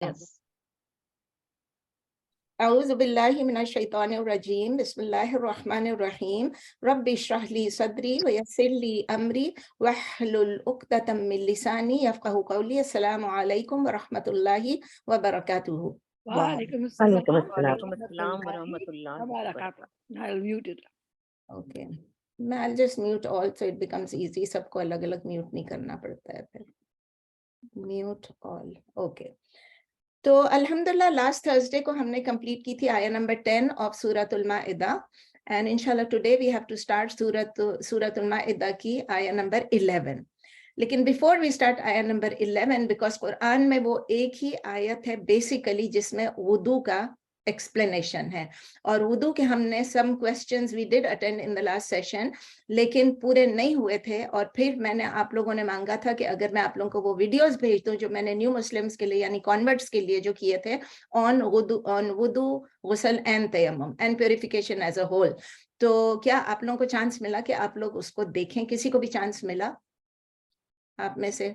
Yes. أعوذ بالله من الشيطان الرجيم بسم الله الرحمن الرحيم رب اشرح لي صدري ويسر لي أمري واحلل عقدة من لساني يفقهوا قولي. السلام عليكم ورحمة الله وبركاته. وعلیکم وعلیکم السلام السلام ورحمۃ اللہ وبرکاتہ. I'll mute it. Okay, I'll just mute all so it becomes easy. سب کو الگ الگ میوٹ نہیں کرنا پڑتا ہے پھر. Mute all. Okay. تو الحمدللہ لاسٹ تھرسڈے کو ہم نے کمپلیٹ کی تھی آیا نمبر 10 آف سورۃ المائدہ اینڈ انشاءاللہ today we have to start سورۃ المائدہ کی آیا نمبر 11. لیکن بیفور وی اسٹارٹ آیا نمبر 11 بیکاز قرآن میں وہ ایک ہی آیت ہے بیسیکلی جس میں وضو کا ایکسپلینیشن ہے اور وضو کے ہم نے some questions we did attend in the last session لیکن پورے نہیں ہوئے تھے اور پھر میں نے آپ لوگوں نے مانگا تھا کہ اگر میں آپ لوگوں کو وہ ویڈیوز بھیج دوں جو میں نے نیو مسلمز کے لیے یعنی کانورٹس کے لیے جو کیے تھے آن وضو غسل اینڈ تیمم and purification as a whole, تو کیا آپ لوگوں کو چانس ملا کہ آپ لوگ اس کو دیکھیں؟ کسی کو بھی چانس ملا آپ میں سے؟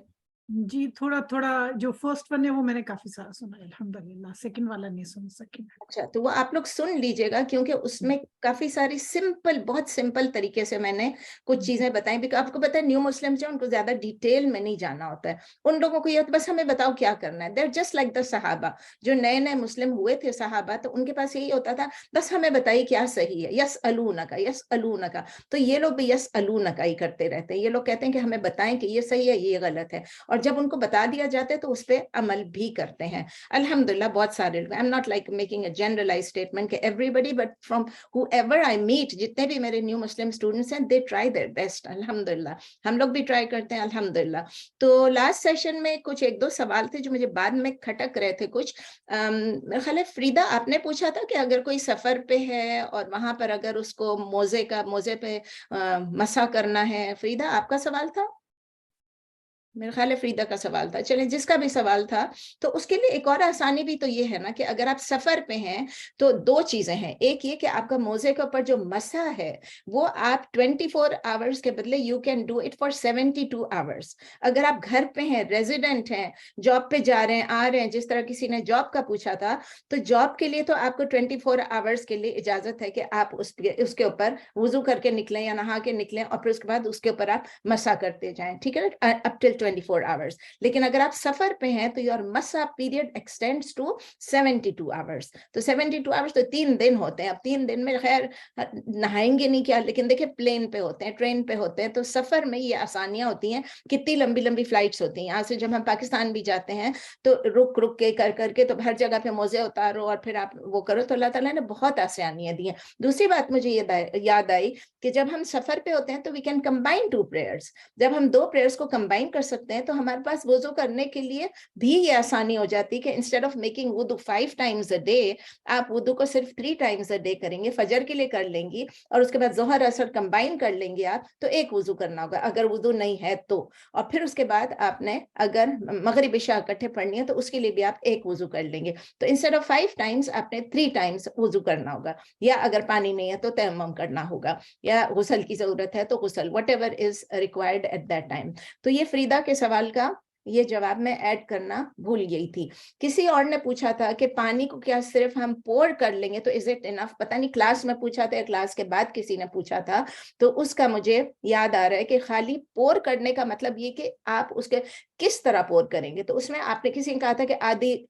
جی تھوڑا تھوڑا جو فرسٹ ون ہے وہ میں نے کافی سارا سنا ہے الحمدللہ, سیکنڈ والا نہیں سن سکی. اچھا, تو وہ آپ لوگ سن لیجئے گا کیونکہ اس میں کافی ساری سمپل بہت سمپل طریقے سے میں نے کچھ چیزیں بتائیں. بیکاز آپ کو پتا ہے نیو مسلم جو ان کو زیادہ ڈیٹیل میں نہیں جانا ہوتا ہے, ان لوگوں کو یہ ہوتا ہے بس ہمیں بتاؤ کیا کرنا ہے. دیر جسٹ لائک دا صحابہ جو نئے نئے مسلم ہوئے تھے صحابہ, تو ان کے پاس یہی ہوتا تھا بس ہمیں بتائیے کیا صحیح ہے, یس الونکا یس الونکا. تو یہ لوگ بھی یس الونکا ہی کرتے رہتے ہیں. یہ لوگ کہتے ہیں کہ ہمیں بتائیں کہ یہ صحیح ہے یہ غلط ہے, اور جب ان کو بتا دیا جاتا ہے تو اس پہ عمل بھی کرتے ہیں الحمدللہ. بہت سارے لوگ, I am not like making a generalize statement کہ everybody, but from whoever I met, جتنے بھی میرے نیو مسلم اسٹوڈنٹس ہیں, دے ٹرائی دیئر بیسٹ الحمدللہ. ہم لوگ بھی ٹرائی کرتے ہیں الحمدللہ. تو لاسٹ سیشن میں کچھ ایک دو سوال تھے جو مجھے بعد میں کھٹک رہے تھے کچھ. میرا خیال ہے فریدہ آپ نے پوچھا تھا کہ اگر کوئی سفر پہ ہے اور وہاں پر اگر اس کو موزے پہ مسح کرنا ہے. فریدہ آپ کا سوال تھا؟ میرا خیال ہے فریدہ کا سوال تھا. چلیں جس کا بھی سوال تھا, تو اس کے لیے ایک اور آسانی بھی تو یہ ہے نا کہ اگر آپ سفر پہ ہیں تو دو چیزیں ہیں. ایک یہ کہ آپ کا موزے کے اوپر جو مسح ہے وہ آپ 24 آورز کے بدلے you can do it for 72 hours. اگر آپ گھر پہ ہیں, ریزیڈنٹ ہیں, جاب پہ جا رہے ہیں آ رہے ہیں, جس طرح کسی نے جاب کا پوچھا تھا, تو جاب کے لیے تو آپ کو 24 آورز کے لیے اجازت ہے کہ آپ اس کے اوپر وضو کر کے نکلیں یا نہا کے نکلیں اور پھر اس کے بعد اس کے اوپر آپ مسح کرتے جائیں, ٹھیک ہے, اپ ٹل 24 hours. لیکن اگر آپ سفر پہ ہیں تو your مسح پیریڈ ایکسٹینڈس ٹو 72 hours. تو 72 hours تو 3 دن ہوتے ہیں. اب 3 دن میں خیر نہائیں گے نہیں کیا, لیکن دیکھیں پلین پہ ہوتے ہیں, ٹرین پہ ہوتے ہیں, تو سفر میں یہ آسانیاں ہوتی ہیں. کتنی لمبی لمبی فلائٹس ہوتی ہیں. یہاں سے جب ہم پاکستان بھی جاتے ہیں تو رک کے کر کے تو ہر جگہ پہ موزے اتارو اور پھر آپ وہ کرو, تو اللہ تعالیٰ نے بہت آسانیاں دی ہیں. دوسری بات مجھے یہ یاد آئی کہ جب ہم سفر پہ ہوتے ہیں تو وی کین کمبائن 2 prayers. جب ہم 2 prayers کو کمبائن کر سکتے ہیں تو ہمارے پاس وضو کرنے کے لیے بھی یہ آسانی ہو جاتی کہ انسٹیڈ آف میکنگ وضو 5 times a day, آپ وضو کو صرف 3 times a day کریں گے. فجر کے لیے کر لیں گی اور اس کے بعد ظہر عصر کمبائن کر لیں گے آپ, تو ایک وضو کرنا ہوگا اگر وضو نہیں ہے تو. اور پھر اس کے بعد آپ نے اگر مغرب عشاء اکٹھے پڑھنی ہے تو اس کے لیے بھی آپ ایک وضو کر لیں گے. تو انسٹیڈ آف 5 times آپ نے 3 times وضو کرنا ہوگا, یا اگر پانی نہیں ہے تو تیمم کرنا ہوگا, یا غسل کی ضرورت ہے تو غسل, whatever is required at that time. تو یہ فریدہ کے سوال کا یہ جواب میں ایڈ کرنا بھول گئی تھی. کسی اور نے پوچھا تھا کہ پانی کو کیا صرف ہم پور کر لیں گے تو از اٹ انف؟ پتہ نہیں کلاس میں پوچھا تھا یا کلاس کے بعد کسی نے پوچھا تھا, تو اس کا مجھے یاد آ رہا ہے کہ خالی پور کرنے کا مطلب یہ کہ آپ اس کے کس طرح پور کریں گے. تو اس میں آپ نے کسی نے کہا تھا کہ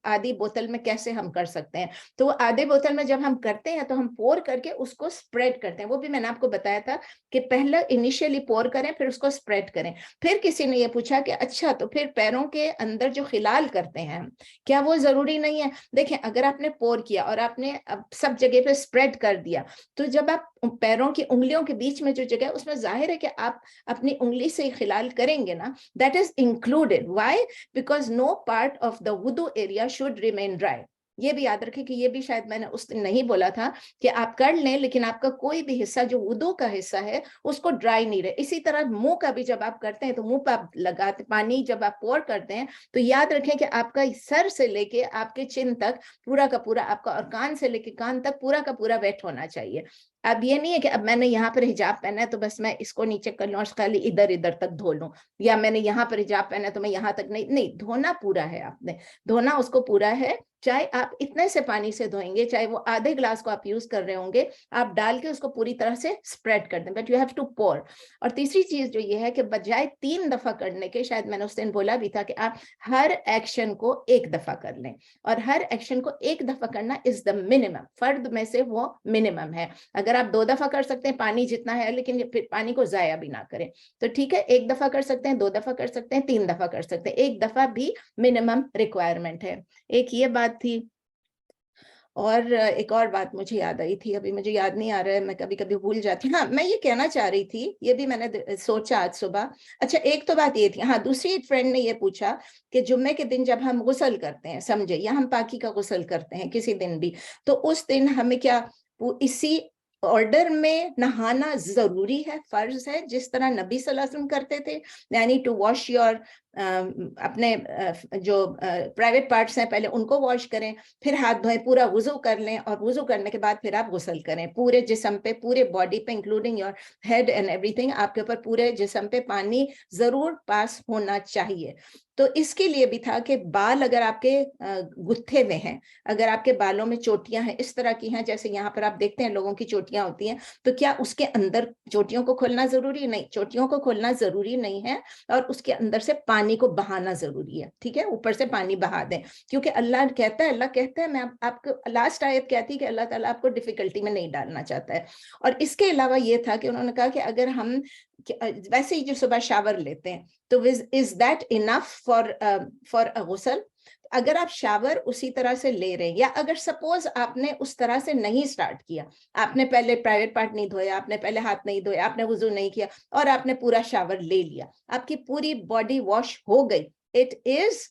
آدھی بوتل میں کیسے ہم کر سکتے ہیں. تو آدھے بوتل میں جب ہم کرتے ہیں تو ہم پور کر کے اس کو سپریڈ کرتے ہیں. وہ بھی میں نے آپ کو بتایا تھا کہ پہلے انیشیلی پور کریں پھر اس کو سپریڈ کریں. پھر کسی نے یہ پوچھا کہ اچھا تو پھر پیروں کے اندر جو خلال کرتے ہیں کیا وہ ضروری نہیں ہے؟ دیکھیں اگر آپ نے پور کیا اور آپ نے سب جگہ پہ سپریڈ کر دیا, تو جب آپ پیروں کی انگلیوں کے بیچ میں جو جگہ ہے اس میں ظاہر ہے کہ آپ اپنی انگلی سے خلال کریں گے نا, that is included. Why? Because no part of the wudu area should remain dry. یہ بھی یاد رکھیں کہ یہ بھی شاید میں نے اس دن نہیں بولا تھا کہ آپ کر لیں لیکن آپ کا کوئی بھی حصہ جو وضو کا حصہ ہے اس کو ڈرائی نہیں رہے. اسی طرح منہ کا بھی جب آپ کرتے ہیں تو منہ پہ آپ لگاتے پانی جب آپ پور کرتے ہیں تو یاد رکھیں کہ آپ کا سر سے لے کے آپ کے چن تک پورا کا پورا آپ کا, اور کان سے لے کے کان تک پورا کا پورا ویٹ ہونا چاہیے. اب یہ نہیں ہے کہ اب میں نے یہاں پر حجاب پہنا ہے تو بس میں اس کو نیچے کر لوں اور خالی ادھر ادھر تک دھو لوں, یا میں نے یہاں پر حجاب پہنا ہے تو میں یہاں تک نہیں, دھونا پورا ہے. آپ نے دھونا اس کو پورا ہے, چاہے آپ اتنے سے پانی سے دھوئیں گے, چاہے وہ آدھے گلاس کو آپ یوز کر رہے ہوں گے, آپ ڈال کے اس کو پوری طرح سے اسپریڈ کر دیں, بٹ یو ہیو ٹو پور. اور تیسری چیز جو یہ ہے کہ بجائے 3 دفعہ کرنے کے, شاید میں نے اس دن بولا بھی تھا کہ آپ ہر ایکشن کو 1 دفعہ کر لیں, اور ہر ایکشن کو 1 دفعہ کرنا از دا منیمم, فرد میں سے وہ منیمم ہے. اگر آپ 2 دفعہ کر سکتے ہیں پانی جتنا ہے, لیکن پھر پانی کو ضائع بھی نہ کریں تو ٹھیک ہے, 1 دفعہ کر سکتے ہیں, 2 دفعہ کر سکتے ہیں, 3 دفعہ کر سکتے ہیں, 1 دفعہ بھی منیمم ریکوائرمنٹ ہے. ایک یہ بات تھی. اور ایک اور بات مجھے یاد آئی تھی, ابھی مجھے یاد نہیں آ رہا ہے, میں کبھی کبھی بھول جاتی ہوں. ہاں میں یہ کہنا چاہ رہی تھی, یہ بھی میں نے سوچا آج صبح. اچھا ایک تو بات یہ تھی, ہاں دوسری ایک فرینڈ نے یہ پوچھا کہ جمعے کے دن جب ہم غسل کرتے ہیں, سمجھے, یا ہم پاکی کا غسل کرتے ہیں کسی دن بھی, تو اس دن ہمیں کیا اسی آرڈر میں نہانا ضروری ہے, فرض ہے, جس طرح نبی صلی اللہ علیہ وسلم کرتے تھے, یعنی ٹو واش یور اپنے جو پرائیویٹ پارٹس ہیں پہلے ان کو واش کریں, پھر ہاتھ دھوئیں, پورا وضو کر لیں, اور وضو کرنے کے بعد پھر آپ غسل کریں پورے جسم پہ, پورے باڈی پہ, including your head and everything. آپ کے اوپر پورے جسم پہ پانی ضرور پاس ہونا چاہیے. تو اس کے لیے بھی تھا کہ بال اگر آپ کے گتھے ہوئے ہیں, اگر آپ کے بالوں میں چوٹیاں ہیں اس طرح کی ہیں جیسے یہاں پر آپ دیکھتے ہیں لوگوں کی چوٹیاں ہوتی ہیں, تو کیا اس کے اندر چوٹیوں کو کھولنا ضروری نہیں, چوٹیوں کو کھولنا ضروری نہیں ہے, اور اس کے اندر سے پانی کو بہانا ضروری ہے. ٹھیک ہے, اوپر سے پانی بہا دیں, کیونکہ اللہ کہتا ہے میں آپ کو لاسٹ آیت کہتی کہ اللہ تعالیٰ آپ کو ڈیفیکلٹی میں نہیں ڈالنا چاہتا ہے. اور اس کے علاوہ یہ تھا کہ انہوں نے کہا کہ اگر ہم ویسے ہی جو صبح شاور لیتے ہیں تو is that enough for a غسل؟ اگر آپ شاور اسی طرح سے لے رہے ہیں, یا اگر سپوز آپ نے اس طرح سے نہیں سٹارٹ کیا, آپ نے پہلے پرائیویٹ پارٹ نہیں دھویا, آپ نے پہلے ہاتھ نہیں دھویا, آپ نے وضو نہیں کیا, اور آپ نے پورا شاور لے لیا, آپ کی پوری باڈی واش ہو گئی, it is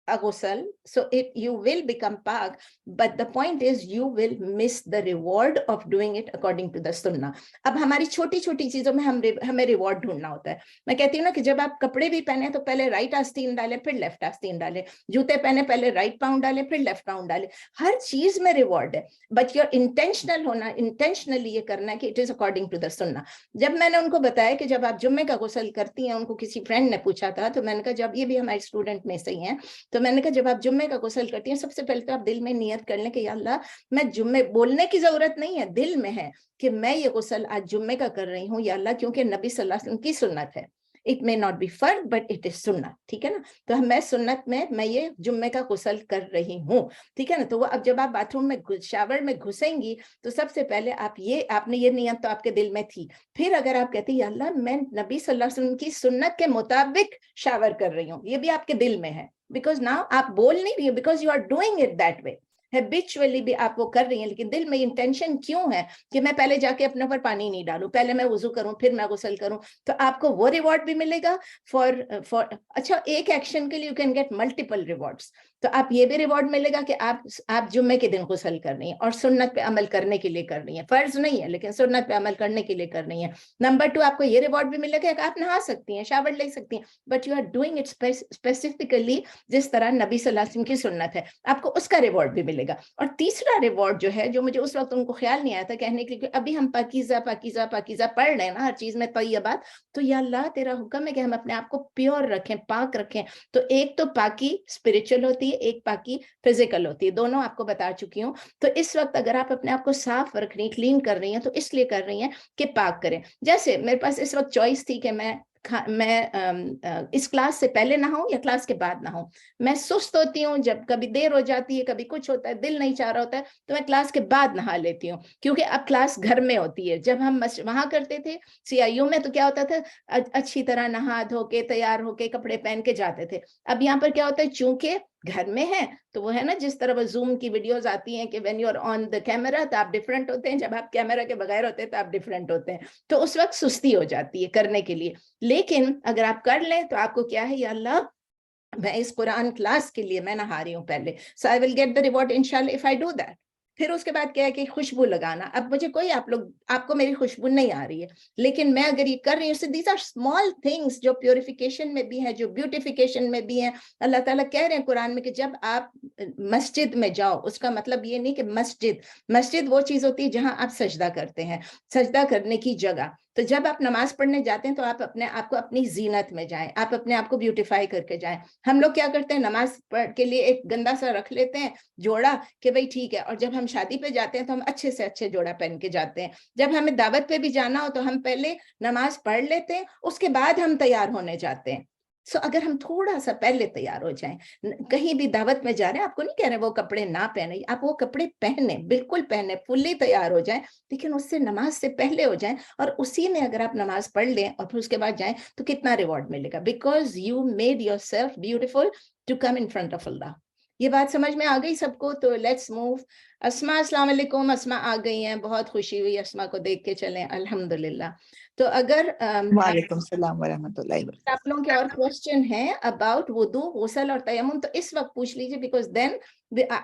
a ghusl, so you will become pak, but the point is you will miss the reward of doing it according to the sunnah. اب ہماری چھوٹی چھوٹی چیزوں میں ہمیں ریوارڈ ڈھونڈنا ہوتا ہے. میں کہتی ہوں نا کہ جب آپ کپڑے بھی پہنے تو پہلے رائٹ آستین ڈالیں, پھر لیفٹ آستین ڈالیں, جوتے پہنے پہلے رائٹ پاؤں ڈالیں, پھر لیفٹ پاؤں ڈالیں, ہر چیز میں ریوارڈ ہے, بٹ یور انٹینشنل ہونا, انٹینشنلی یہ کرنا ہے کہ it is according to the سنہ. جب میں نے ان کو بتایا کہ جب آپ جمعے کا غسل کرتی ہیں, ان کو کسی فرینڈ نے پوچھا تھا, تو میں نے کہا جب, یہ بھی ہمارے اسٹوڈنٹ میں سے ہی ہیں, تو میں نے کہا جب آپ جمعے کا غسل کرتی ہیں سب سے پہلے تو آپ دل میں نیت کر لیں کہ یا اللہ, میں جمعے, بولنے کی ضرورت نہیں ہے, دل میں ہے کہ میں یہ غسل آج جمعے کا کر رہی ہوں یا اللہ, کیونکہ نبی صلی اللہ علیہ وسلم کی سنت ہے. It may not be فرض but it is سنت. ٹھیک ہے نا, تو میں سنت میں یہ جمعے کا غسل کر رہی ہوں. ٹھیک ہے نا, تو وہ اب جب آپ باتھ روم میں شاور میں گھسیں گی تو سب سے پہلے آپ نے یہ نیت تو آپ کے دل میں تھی. پھر اگر آپ کہتے ہیں یا اللہ میں نبی صلی اللہ علیہ وسلم کی سنت کے مطابق شاور کر رہی ہوں, یہ بھی آپ کے دل میں ہے, بیکاز ناؤ آپ بول نہیں رہی ہو, because you are doing it that way. Habitually بھی آپ وہ کر رہی ہیں, لیکن دل میں انٹینشن کیوں ہے کہ میں پہلے جا کے اپنے اوپر پانی نہیں ڈالوں, پہلے میں وضو کروں, پھر میں غسل کروں, تو آپ کو وہ ریوارڈ بھی ملے گا فار اچھا, ایک ایکشن کے لیے you can get multiple rewards. تو آپ یہ بھی ریوارڈ ملے گا کہ آپ جمعے کے دن غسل کر رہی ہیں اور سنت پہ عمل کرنے کے لیے کر رہی ہیں, فرض نہیں ہے لیکن سنت پہ عمل کرنے کے لیے کر رہی ہیں. نمبر 2, آپ کو یہ ریوارڈ بھی ملے گا کہ آپ نہا سکتی ہیں, شاور لے سکتی ہیں, but you are doing it specifically جس طرح نبی صلی اللہ علیہ وسلم کی سنت ہے, آپ کو اس کا ریوارڈ بھی ملے گا. اور تیسرا ریوارڈ جو ہے, جو مجھے اس وقت ان کو خیال نہیں آیا تھا کہنے کے لیے, ابھی ہم پاکیزہ پاکیزہ پاکیزہ پڑھ رہے ہیں نا, ہر چیز میں طیبات, تو یا اللہ تیرا حکم ہے کہ ہم اپنے آپ کو پیور رکھیں, پاک رکھیں. تو ایک تو پاکی اسپرچل ہوتی ہے, ایک پاکی فزیکل ہوتی ہے, دونوں آپ کو بتا چکی ہوں. تو اس وقت اگر آپ اپنے آپ کو صاف رکھ رہی ہیں, کلین کر رہی ہیں, تو اس لیے کر رہی ہیں کہ پاک کریں. جیسے میرے پاس اس وقت چوائس تھی کہ میں اس کلاس سے پہلے نہ ہوں یا کلاس کے بعد نہ ہوں. میں سست ہوتی ہوں, جب کبھی دیر ہو جاتی ہے, کبھی کچھ ہوتا ہے, دل نہیں چاہ رہا ہوتا ہے, تو میں کلاس کے بعد نہا لیتی ہوں, کیونکہ اب کلاس گھر میں ہوتی ہے. جب ہم وہاں کرتے تھے CIU میں, تو کیا ہوتا تھا, اچھی طرح نہا دھو کے تیار ہو کے کپڑے پہن کے جاتے تھے. اب یہاں پر کیا ہوتا ہے, چونکہ گھر میں ہے تو وہ ہے نا, جس طرح وہ زوم کی ویڈیوز آتی ہیں کہ when you are on the camera تو آپ ڈیفرنٹ ہوتے ہیں, جب آپ کیمرہ کے بغیر ہوتے ہیں تو آپ ڈیفرنٹ ہوتے ہیں, تو اس وقت سستی ہو جاتی ہے کرنے کے لیے. لیکن اگر آپ کر لیں تو آپ کو کیا ہے, یا اللہ मैं इस कुरान क्लास के लिए मैं नहा रही हूँ पहले, so I will get the reward inshallah if I do that. फिर उसके बाद क्या है कि खुशबू लगाना, अब मुझे कोई आपको मेरी खुशबू नहीं आ रही है, लेकिन मैं अगर ये कर रही हूँ, these are small things जो प्योरिफिकेशन में भी है, जो ब्यूटिफिकेशन में भी है. अल्लाह ताला कह रहे हैं कुरान में कि जब आप मस्जिद में जाओ, उसका मतलब ये नहीं कि मस्जिद वो चीज होती है जहां आप सजदा करते हैं, सजदा करने की जगह. तो जब आप नमाज पढ़ने जाते हैं तो आप अपने आप को अपनी जीनत में जाएं, आप अपने आप को ब्यूटिफाई करके जाएं. हम लोग क्या करते हैं, नमाज पढ़ के लिए एक गंदा सा रख लेते हैं जोड़ा कि भाई ठीक है, और जब हम शादी पे जाते हैं तो हम अच्छे से अच्छे जोड़ा पहन के जाते हैं. जब हमें दावत पे भी जाना हो तो हम पहले नमाज पढ़ लेते हैं, उसके बाद हम तैयार होने जाते हैं. सो अगर हम थोड़ा सा पहले तैयार हो जाएं, कहीं भी दावत में जा रहे हैं, आपको नहीं कह रहे वो कपड़े ना पहने, आप वो कपड़े पहने, बिल्कुल पहने, फुल्ली तैयार हो जाएं, लेकिन उससे नमाज से पहले हो जाएं, और उसी में अगर आप नमाज पढ़ लें और फिर उसके बाद जाएं तो कितना रिवॉर्ड मिलेगा, because you made yourself beautiful to come in front of Allah. ये बात समझ में आ गई सबको? तो लेट्स मूव. अस्मा, अस्सलाम वालेकुम. अस्मा आ गई हैं, बहुत खुशी हुई अस्मा को देख के. चलें, अल्हम्दुलिल्लाह. तो अगर वालेकुम सलाम व रहमतुल्लाहि व बरकातहू. आप लोगों के और क्वेश्चन हैं अबाउट वुदू, गुस्ल और तयम्मुम, तो इस वक्त पूछ लीजिए, बिकॉज देन,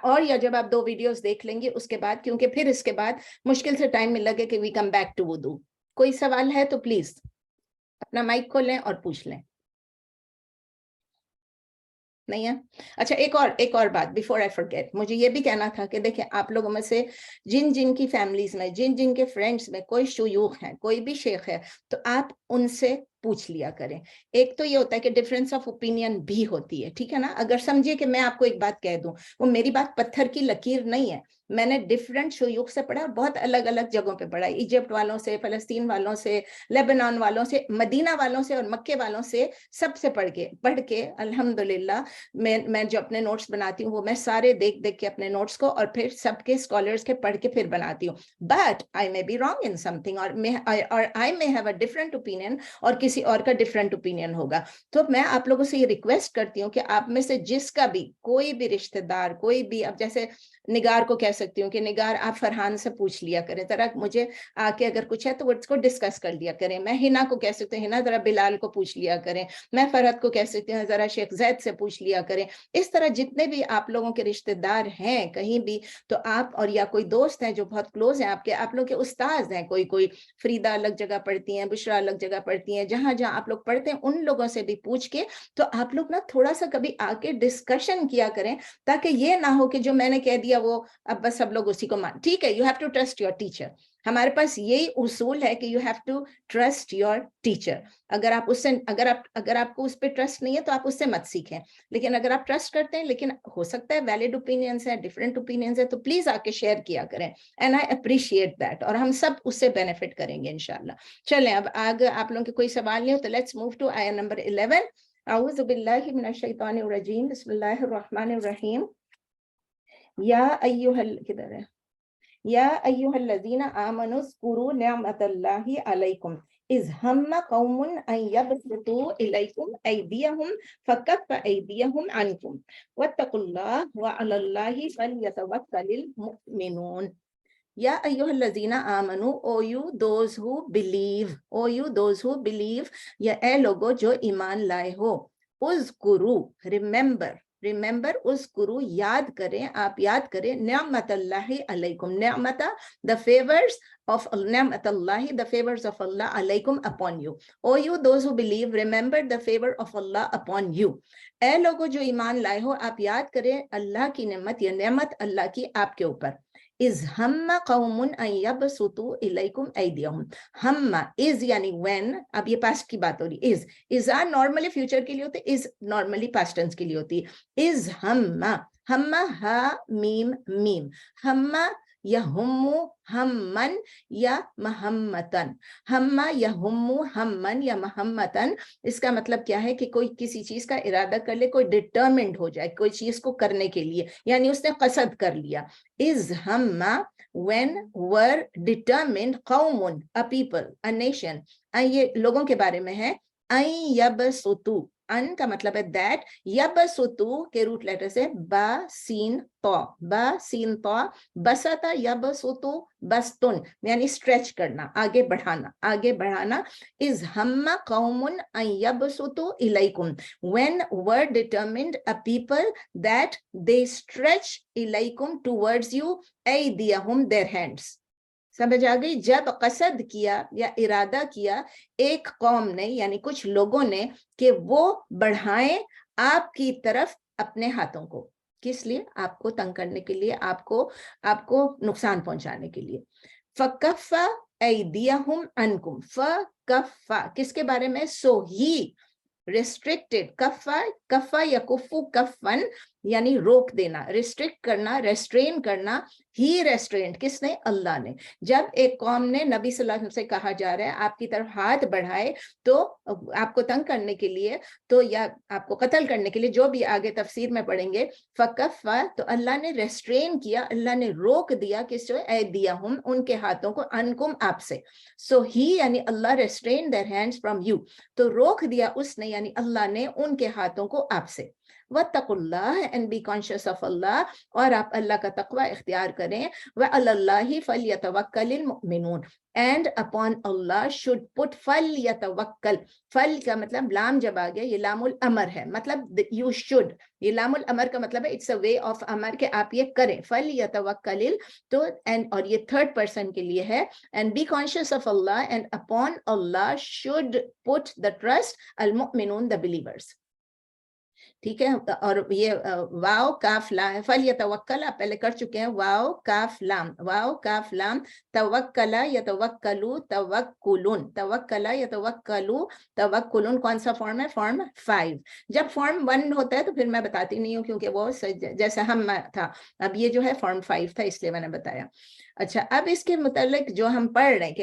और या जब आप 2 वीडियोस देख लेंगे उसके बाद, क्योंकि फिर इसके बाद मुश्किल से टाइम मिल लगे कि वी कम बैक टू वुदू. कोई सवाल है तो प्लीज अपना माइक खोलें और पूछ लें. नहीं है? अच्छा, एक और बात बिफोर आई फॉरगेट, मुझे ये भी कहना था कि देखिए, आप लोगों में से जिन की फैमिलीज में, जिन के फ्रेंड्स में कोई शयूख है, कोई भी शेख है, तो आप उनसे पूछ लिया करें. एक तो ये होता है कि डिफरेंस ऑफ ओपिनियन भी होती है, ठीक है ना. अगर समझिए कि मैं आपको एक बात कह दूं, वो मेरी बात पत्थर की लकीर नहीं है, मैंने डिफरेंट शयूख से पढ़ा, बहुत अलग अलग जगहों पे पढ़ा, इजिप्ट वालों से, फलस्तीन वालों से, लेबनान वालों से, मदीना वालों से और मक्के वालों से, सबसे पढ़ के अल्हम्दुलिल्लाह मैं जो अपने नोट्स बनाती हूँ वो मैं सारे देख के अपने नोट्स को, और फिर सबके स्कॉलर्स के पढ़ के फिर बनाती हूँ. But I may be wrong in something, और I may have a different opinion, और किसी और का डिफरेंट ओपिनियन होगा. तो मैं आप लोगों से ये रिक्वेस्ट करती हूँ कि आप में से जिसका भी कोई भी रिश्तेदार, कोई भी, अब जैसे निगार को कह सकती हूँ कि निगार आप फरहान से पूछ लिया करें, जरा मुझे आके अगर कुछ है तो वो इसको डिस्कस कर लिया करें. मैं हिना को कह सकती हूँ, हिना जरा बिलाल को पूछ लिया करें. मैं फरहत को कह सकती हूँ, जरा शेख जैद से पूछ लिया करें. इस तरह जितने भी आप लोगों के रिश्तेदार हैं कहीं भी, तो आप, और या कोई दोस्त हैं जो बहुत क्लोज हैं आपके, आप लोग के उस्ताद हैं, कोई फरीदा अलग जगह पढ़ती हैं, बुशरा अलग जगह पढ़ती हैं, जहां जहां आप लोग पढ़ते हैं उन लोगों से भी पूछ के, तो आप लोग ना थोड़ा सा कभी आके डिस्कशन किया करें, ताकि ये ना हो कि जो मैंने कह दिया वो अब बस सब लोग उसी को मान. ठीक है, you have to trust your teacher. हमारे पास यही उसूल है कि you have to trust your teacher. अगर आप उससे, अगर आपको उस पर ट्रस्ट नहीं है तो आप उससे मत सीखें, लेकिन अगर आप ट्रस्ट करते हैं, लेकिन हो सकता है वैलिड ओपिनियंस है, डिफरेंट ओपिनियंस है, तो प्लीज आके शेयर किया करें. एंड आई अप्रिशिएट दैट, और हम सब उससे बेनिफिट करेंगे इंशाल्लाह. चलें, अब आगे आप लोगों के कोई सवाल नहीं हो तो लेट्स मूव टू आया नंबर 11. अऊज़ु बिल्लाहि मिनश शैतानिर रजीम, बिस्मिल्लाहिर रहमानिर रहीम. या अय्युहल, किधर है? या अय्युहल्लज़ीना आमनु ज़्कुरू निअमतल्लाहि अलैकुम इज़ हम्मा कौमुन अन यबसुतू इलैकुम ऐदियहुम फकफ्फ ऐदियहुम अन्कुम वत्तकुल्लाह व अलल्लाहि फलयतवक्कलिल मुमिनून. या अय्युहल्लज़ीना आमनु, O you those who believe, O you those who believe, या ए लोगो जो ईमान लाए हो. उज़्कुरू, रिमेंबर, उज़्कुरू, याद करें, आप याद करें, निअमतल्लाहि अलैकुम, निअमता, the favors of ni'matallahi, the favors of Allah alaikum upon you. O you those who believe, remember the favor of Allah upon you. ए लोगो जो ईमान लाए हो, आप याद करें अल्लाह की नेमत, या नेमत अल्लाह की आपके ऊपर. इज हम्मा कौमुन अन यबसुतू इलैकुम ऐदियहुम. हम्मा इज यानी व्हेन, अब ये पास्ट की बात हो रही. इज आर नॉर्मली फ्यूचर के लिए होते, इज नॉर्मली पास्ट टेंस के लिए होती है. इज हम्मा, हम्मा हा मीम मीम, हम्मा या हुम्मु हममन या महम्मतन. हम्मा या हुम्मु हममन या महम्मतन, इसका मतलब क्या है कि कोई किसी चीज का इरादा कर ले, कोई डिटर्मिन्ड हो जाए कोई चीज को करने के लिए, यानी उसने कसद कर लिया. इज हम्मा, when were determined, qawmun, a people, a nation. ये लोगों के बारे में है. आई यबसुतु, अन का मतलब है दैट, यबसुतु के रूट लेटर से बा सीन तो, बसता यबसुतु बस्तुन, यानी स्ट्रेच करना, आगे बढ़ाना। इज हम्मा कौमुन अन यबसुतु इलैकुम, when were determined a people that they stretch ilaykum towards you aydiyahum, their hands। समझ आ गई? जब कसद किया या इरादा किया एक कौम ने, यानी कुछ लोगों ने, कि वो बढ़ाएं आपकी तरफ अपने हाथों को, किस लिए? आपको तंग करने के लिए, आपको नुकसान पहुंचाने के लिए। फकफ्फा ऐदियहुम अनकुम, फकफ्फा किसके बारे में? सो ही restricted, कफ्फा या कुफ्फू कफ्फन, यानी रोक देना, रिस्ट्रिक्ट करना, रेस्ट्रेन करना। ही रेस्ट्रेंट, किसने? अल्लाह ने। जब एक कौम ने नबी सल्लल्लाहु अलैहि वसल्लम से कहा जा रहा है आपकी तरफ हाथ बढ़ाए तो आपको तंग करने के लिए, तो या आपको कत्ल करने के लिए, जो भी आगे तफसीर में पढ़ेंगे, फकफ्फा, तो अल्लाह ने रेस्ट्रेन किया, अल्लाह ने रोक दिया, किससे? ऐदियहुम, उनके हाथों को, अनकुम, आपसे। सो ही यानी Allah restrain their hands from you, तो रोक दिया उसने, यानी अल्लाह ने, उनके हाथों को आपसे। वत्तकुल्लाह, and be conscious of Allah, और आप अल्लाह का तकवा इख्तियार करें। व अलल्लाहि फलयतवक्कलिल मुमिनून, and upon Allah should put फलयतवक्कल, फल का मतलब लाम जब आ गया, ये लामुल अमर है, मतलब यू शुड, ये लामुल अमर का मतलब है इट्स अ वे ऑफ अमर के आप ये करें, फलयतवक्कलिल, तो एंड, और ये थर्ड पर्सन के लिए है, and be conscious of Allah, and upon Allah should put the trust अल मुमिनून, द बिलीवर्स। ठीक है, और ये वाव काफ लाम, फल या तवक्कल आप पहले कर चुके हैं, वाव काफ लाम, तवक्कला या तवक्कलू, तवक्कुलून, कौन सा फॉर्म है? फॉर्म 5। जब फॉर्म 1 होता है तो फिर मैं बताती नहीं हूँ, क्योंकि वो जैसा हम था, अब ये जो है फॉर्म 5 था, इसलिए मैंने बताया। अच्छा, अब इसके मुतालिक जो हम पढ़ रहे हैं कि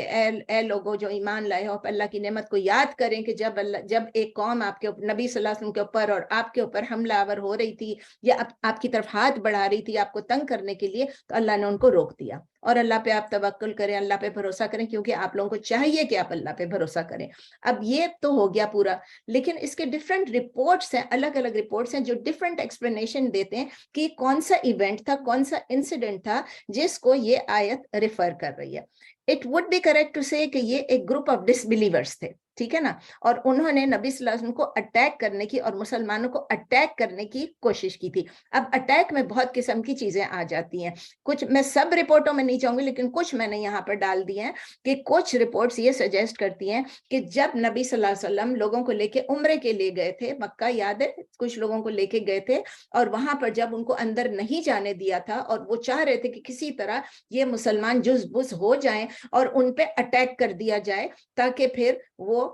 ए लोगों जो ईमान लाए हो, अल्लाह की नेमत को याद करें कि जब एक कौम आपके नबी सल्लल्लाहु अलैहि वसल्लम के ऊपर और आपके ऊपर हमलावर हो रही थी, या आपकी तरफ हाथ बढ़ा रही थी आपको तंग करने के लिए, तो अल्लाह ने उनको रोक दिया। और अल्लाह पे आप तवक्कुल करें, अल्लाह पे भरोसा करें, क्योंकि आप लोगों को चाहिए कि आप अल्लाह पे भरोसा करें। अब ये तो हो गया पूरा, लेकिन इसके डिफरेंट रिपोर्ट्स हैं, अलग अलग रिपोर्ट्स हैं जो डिफरेंट एक्सप्लेनेशन देते हैं कि कौन सा इवेंट था, कौन सा इंसिडेंट था जिसको ये आयत रिफर कर रही है। It would be correct to say कि ये एक ग्रुप ऑफ डिसबिलीवर्स थे, ठीक है ना, और उन्होंने नबी सल्लल्लाहु अलैहि वसल्लम को अटैक करने की और मुसलमानों को अटैक करने की कोशिश की थी। अब अटैक में बहुत किस्म की चीजें आ जाती हैं, कुछ मैं सब रिपोर्टों में नहीं चाहूंगी, लेकिन कुछ मैंने यहाँ पर डाल दी हैं कि कुछ रिपोर्ट्स ये सजेस्ट करती हैं कि जब नबी सल्लल्लाहु अलैहि वसल्लम लोगों को लेके उम्रे के लिए गए थे मक्का, याद है, कुछ लोगों को लेके गए थे, और वहां पर जब उनको अंदर नहीं जाने दिया था और वो चाह रहे थे कि किसी तरह ये मुसलमान जुज़-बुज़ हो जाएं और उन पे अटैक कर दिया जाए, ताकि फिर वो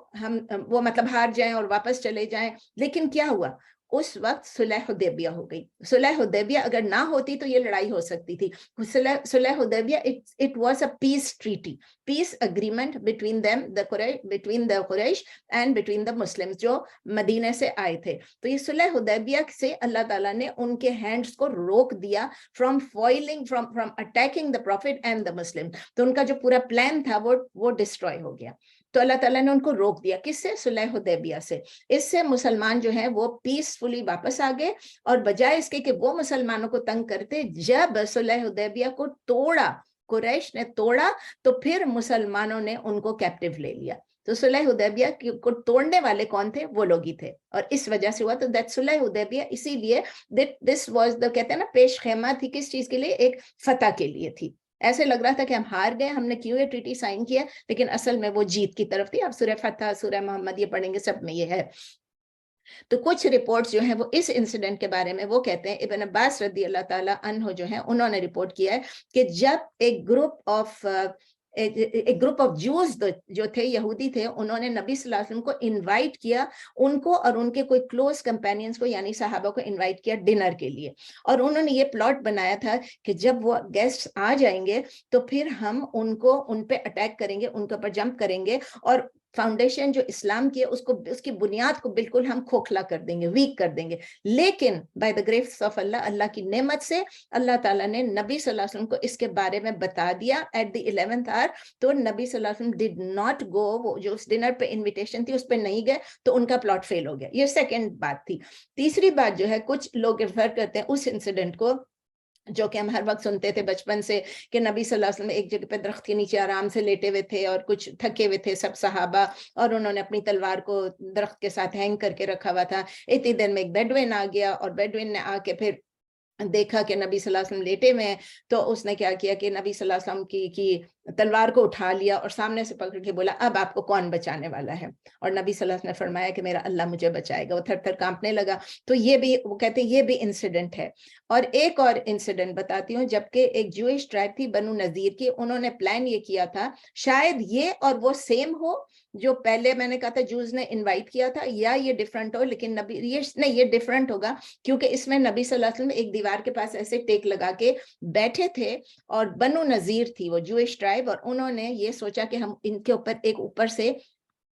मतलब हार जाएं और वापस चले जाएं। लेकिन क्या हुआ, उस वक्त सुलह हुदैबिया हो गई। सुलह हुदैबिया अगर ना होती तो ये लड़ाई हो सकती थी। सुलह हुदैबिया, it was a peace treaty, peace agreement between the Quraysh and between the Muslims जो मदीने से आए थे। तो ये सुलह हुदैबिया से अल्लाह ताला ने उनके हैंड्स को रोक दिया from foiling, from attacking the profit and the Muslim. तो उनका जो पूरा प्लान था वो डिस्ट्रॉय हो गया। तो अल्लाह ताला ने उनको रोक दिया, किससे? सुलह हुदैबिया से। इससे मुसलमान जो है वो पीसफुली वापस आ गए, और बजाय इसके कि वो मुसलमानों को तंग करते, जब सुलह हुदैबिया को तोड़ा, कुरैश ने तोड़ा, तो फिर मुसलमानों ने उनको कैप्टिव ले लिया। तो सुलह हुदैबिया को तोड़ने वाले कौन थे? वो लोग ही थे, और इस वजह से हुआ। तो दैट सुलह हुदैबिया, इसीलिए दिस वाज द, कहते हैं ना, पेश खेमा थी, किस चीज के लिए? एक फतह के लिए थी। ऐसे लग रहा था कि हम हार गए, हमने क्यों ये ट्रीटी साइन किया, लेकिन असल में वो जीत की तरफ थी। अब सूरह फतह, सूरह मोहम्मद ये पढ़ेंगे, सब में ये है। तो कुछ रिपोर्ट्स जो हैं वो इस इंसिडेंट के बारे में वो कहते हैं, इब्न अब्बास रदी अल्लाह ताला अन्हु जो है उन्होंने रिपोर्ट किया है कि जब एक ग्रुप ऑफ जूस जो थे, यहूदी थे, उन्होंने नबी सल्लल्लाहु अलैहि वसल्लम को इनवाइट किया, उनको और उनके कोई क्लोज कंपेनियंस को, यानी सहाबा को इनवाइट किया डिनर के लिए। और उन्होंने ये प्लॉट बनाया था कि जब वो गेस्ट आ जाएंगे तो फिर हम उन पे अटैक करेंगे, उनके ऊपर जंप करेंगे, और फाउंडेशन जो इस्लाम की है उसको, उसकी बुनियाद को बिल्कुल हम खोखला कर देंगे, वीक कर देंगे। लेकिन बाय द ग्रेस ऑफ अल्लाह, अल्लाह की नेमत से अल्लाह ताला ने नबी सल्लल्लाहु अलैहि वसल्लम को इसके बारे में बता दिया एट द 11th आवर। तो नबी सल्लल्लाहु अलैहि वसल्लम डिड नॉट गो, वो जो उस डिनर पे इनविटेशन थी उस पे नहीं गए, तो उनका प्लॉट फेल हो गया। ये सेकंड बात थी। तीसरी बात जो है, कुछ लोग रेफर करते हैं उस इंसिडेंट को जो कि हम हर वक्त सुनते थे बचपन से, कि नबी सल्लल्लाहु अलैहि वसल्लम एक जगह पे दरख्त के नीचे आराम से लेटे हुए थे और कुछ थके हुए थे सब सहाबा, और उन्होंने अपनी तलवार को दरख्त के साथ हैंग करके रखा हुआ था। इतनी देर में एक बेडुइन आ गया और बेडुइन ने आके फिर देखा कि नबी सल्लल्लाहु अलैहि वसल्लम लेटे हुए हैं, तो उसने क्या किया कि नबी सल्लल्लाहु अलैहि वसल्लम की तलवार को उठा लिया और सामने से पकड़ के बोला, अब आपको कौन बचाने वाला है? और नबी सल्लल्लाहु अलैहि वसल्लम ने फरमाया कि मेरा अल्लाह मुझे बचाएगा। वो थर थर कांपने लगा। तो ये भी, वो कहते हैं ये भी इंसिडेंट है। और एक और इंसिडेंट बताती हूँ, जबकि एक जूइश ट्राइब थी बनु नजीर की, उन्होंने प्लान ये किया था, शायद ये और वो सेम हो जो पहले मैंने कहा था जूज ने इनवाइट किया था, या ये डिफरेंट हो, लेकिन नबी ये नहीं, ये डिफरेंट होगा, क्योंकि इसमें नबी सल्लल्लाहु अलैहि वसल्लम एक दीवार के पास ऐसे टेक लगा के बैठे थे, और बनु नजीर थी वो जूइश ट्राइब, और उन्होंने ये सोचा कि हम इनके ऊपर एक ऊपर से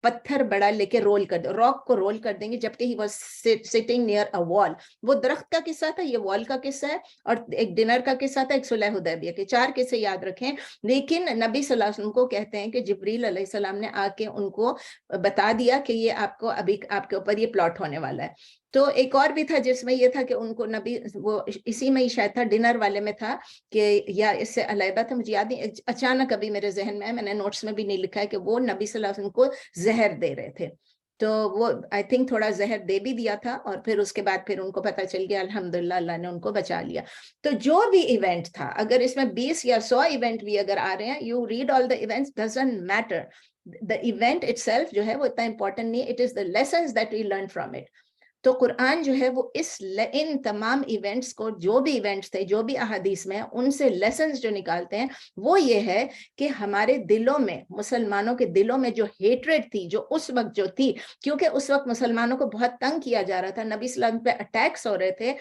पत्थर बड़ा लेके रोल कर दे, रॉक को रोल कर देंगे, जबकि he was sitting near a wall. वो दरख्त का किस्सा था, ये वॉल का किस्सा है, और एक डिनर का किस्सा था, एक सुलह हुदैबिया के। 4 किस्से याद रखें। लेकिन नबी सल्लल्लाहु अलैहि वसल्लम को कहते हैं कि जिब्रील अलैहिस्सलाम ने आके उनको बता दिया कि ये आपको अभी आपके ऊपर ये प्लॉट होने वाला है। तो एक और भी था जिसमें ये था कि उनको नबी, वो इसी में ही शायद था, डिनर वाले में था कि, या इससे अलहदा था, मुझे याद नहीं, अचानक अभी मेरे जहन में है, मैंने नोट्स में भी नहीं लिखा है, कि वो नबी सल्लल्लाहु अलैहि वसल्लम को जहर दे रहे थे। तो वो आई थिंक थोड़ा जहर दे भी दिया था, और फिर उसके बाद फिर उनको पता चल गया, अल्हम्दुलिल्लाह अल्लाह ने उनको बचा लिया। तो जो भी इवेंट था, अगर इसमें 20 या 100 इवेंट भी अगर आ रहे हैं, you read all the events, doesn't matter, the event itself जो है वो इतना इंपॉर्टेंट नहीं है, it is the lessons that we learn from it. तो कुरान जो है वो इन तमाम इवेंट्स को, जो भी इवेंट्स थे, जो भी अहादीस में, उनसे लेसन्स जो निकालते हैं वो ये है कि हमारे दिलों में, मुसलमानों के दिलों में जो हेट्रेड थी, जो उस वक्त जो थी, क्योंकि उस वक्त मुसलमानों को बहुत तंग किया जा रहा था, नबी सल्लल्लाहु अलैहि वसल्लम पे अटैक्स हो रहे थे,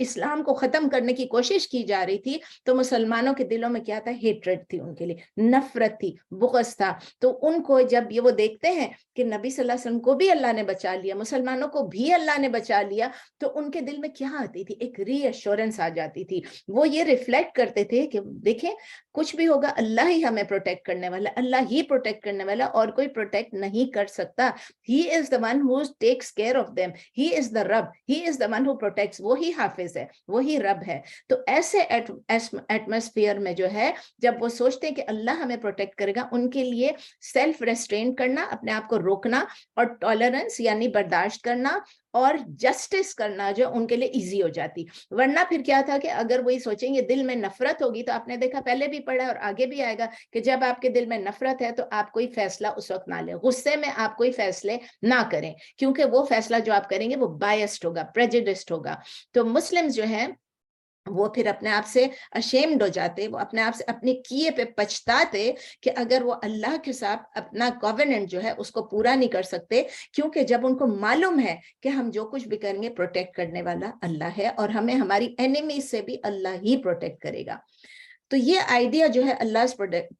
इस्लाम को खत्म करने की कोशिश की जा रही थी, तो मुसलमानों के दिलों में क्या था? हेट्रेड थी, उनके लिए नफरत थी, बुग़्ज़ था। तो उनको जब ये वो देखते हैं कि नबी सल्लल्लाहु अलैहि वसल्लम को भी अल्लाह ने बचा लिया, मुसलमानों को भी अल्लाह ने बचा लिया, तो उनके दिल में क्या आती थी? एक रीअश्योरेंस आ जाती थी। वो ये रिफ्लेक्ट करते थे कि देखें, कुछ भी होगा अल्लाह ही हमें प्रोटेक्ट करने वाला, अल्लाह ही प्रोटेक्ट करने वाला, और कोई प्रोटेक्ट नहीं कर सकता। He is the one who takes care of them, he is the रब, he is the one who protects, वो ही हाफिज है, वो ही रब है। तो ऐसे एटमॉस्फेयर में जो है, जब वो सोचते हैं कि अल्लाह हमें प्रोटेक्ट करेगा, उनके लिए सेल्फ रेस्ट्रेन करना, अपने आप को रोकना, और टॉलरेंस यानी बर्दाश्त करना, और जस्टिस करना जो उनके लिए इजी हो जाती। वरना फिर क्या था कि अगर वही सोचेंगे दिल में नफरत होगी, तो आपने देखा, पहले भी पढ़ा और आगे भी आएगा, कि जब आपके दिल में नफरत है तो आप कोई फैसला उस वक्त ना लें, गुस्से में आप कोई फैसले ना करें, क्योंकि वो फैसला जो आप करेंगे वो बायस्ड होगा, प्रेजुडिस्ड होगा। तो मुस्लिम जो है वो फिर अपने आप से अशेम्ड हो जाते, वो अपने आप से अपने किए पे पछताते कि अगर वो अल्लाह के साथ अपना कॉवेनेंट जो है उसको पूरा नहीं कर सकते, क्योंकि जब उनको मालूम है कि हम जो कुछ भी करेंगे प्रोटेक्ट करने वाला अल्लाह है, और हमें हमारी एनिमी से भी अल्लाह ही प्रोटेक्ट करेगा। तो ये आइडिया जो है अल्लाह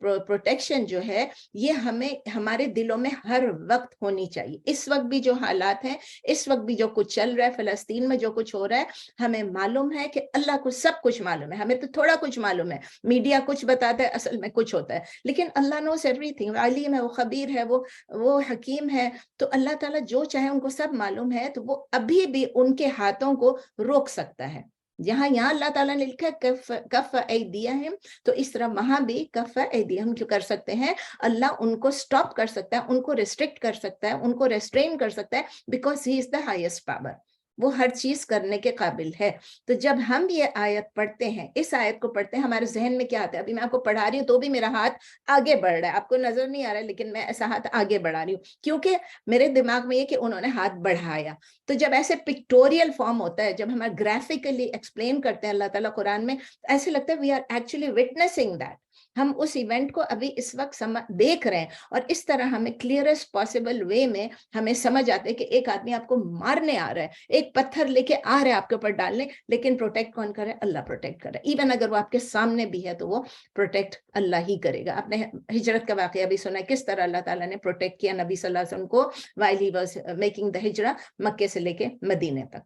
प्रोटेक्शन जो है, ये हमें हमारे दिलों में हर वक्त होनी चाहिए। इस वक्त भी जो हालात हैं, इस वक्त भी जो कुछ चल रहा है, फलस्तीन में जो कुछ हो रहा है, हमें मालूम है कि अल्लाह को सब कुछ मालूम है, हमें तो थोड़ा कुछ मालूम है, मीडिया कुछ बताता है, असल में कुछ होता है, लेकिन अल्लाह नोस एवरीथिंग, अलीम है, वो खबीर है, वो हकीम है। तो अल्लाह ताला जो चाहे उनको सब मालूम है, तो वो अभी भी उनके हाथों को रोक सकता है। जहां यहाँ अल्लाह ताला ने लिखा है कफ ऐदियहिम, तो इस तरह वहां भी कफ ऐदियहिम जो कर सकते हैं, अल्लाह उनको स्टॉप कर सकता है, उनको रिस्ट्रिक्ट कर सकता है, उनको रेस्ट्रेन कर सकता है, because he is the highest power, वो हर चीज करने के काबिल है। तो जब हम ये आयत पढ़ते हैं, इस आयत को पढ़ते हैं, हमारे जहन में क्या आता है? अभी मैं आपको पढ़ा रही हूँ तो भी मेरा हाथ आगे बढ़ रहा है, आपको नजर नहीं आ रहा है, लेकिन मैं ऐसा हाथ आगे बढ़ा रही हूँ, क्योंकि मेरे दिमाग में ये कि उन्होंने हाथ बढ़ाया। तो जब ऐसे पिक्टोरियल फॉर्म होता है, जब हम ग्राफिकली एक्सप्लेन करते हैं अल्लाह ताला कुरान में, ऐसे लगता है we are actually witnessing that, ہم اس ایونٹ کو ابھی اس وقت دیکھ رہے ہیں اور اس طرح ہمیں کلیئرسٹ پاسبل وے میں ہمیں سمجھ آتا ہے کہ ایک آدمی آپ کو مارنے آ رہا ہے, ایک پتھر لے کے آ رہا ہے آپ کے اوپر ڈالنے, لیکن پروٹیکٹ کون کر رہا ہے؟ اللہ پروٹیکٹ کر رہا ہے. ایون اگر وہ آپ کے سامنے بھی ہے تو وہ پروٹیکٹ اللہ ہی کرے گا. آپ نے ہجرت کا واقعہ بھی سنا ہے, کس طرح اللہ تعالیٰ نے پروٹیکٹ کیا نبی صلی اللہ علیہ وسلم کو while he was making the ہجرہ مکے سے لے کے مدینے تک.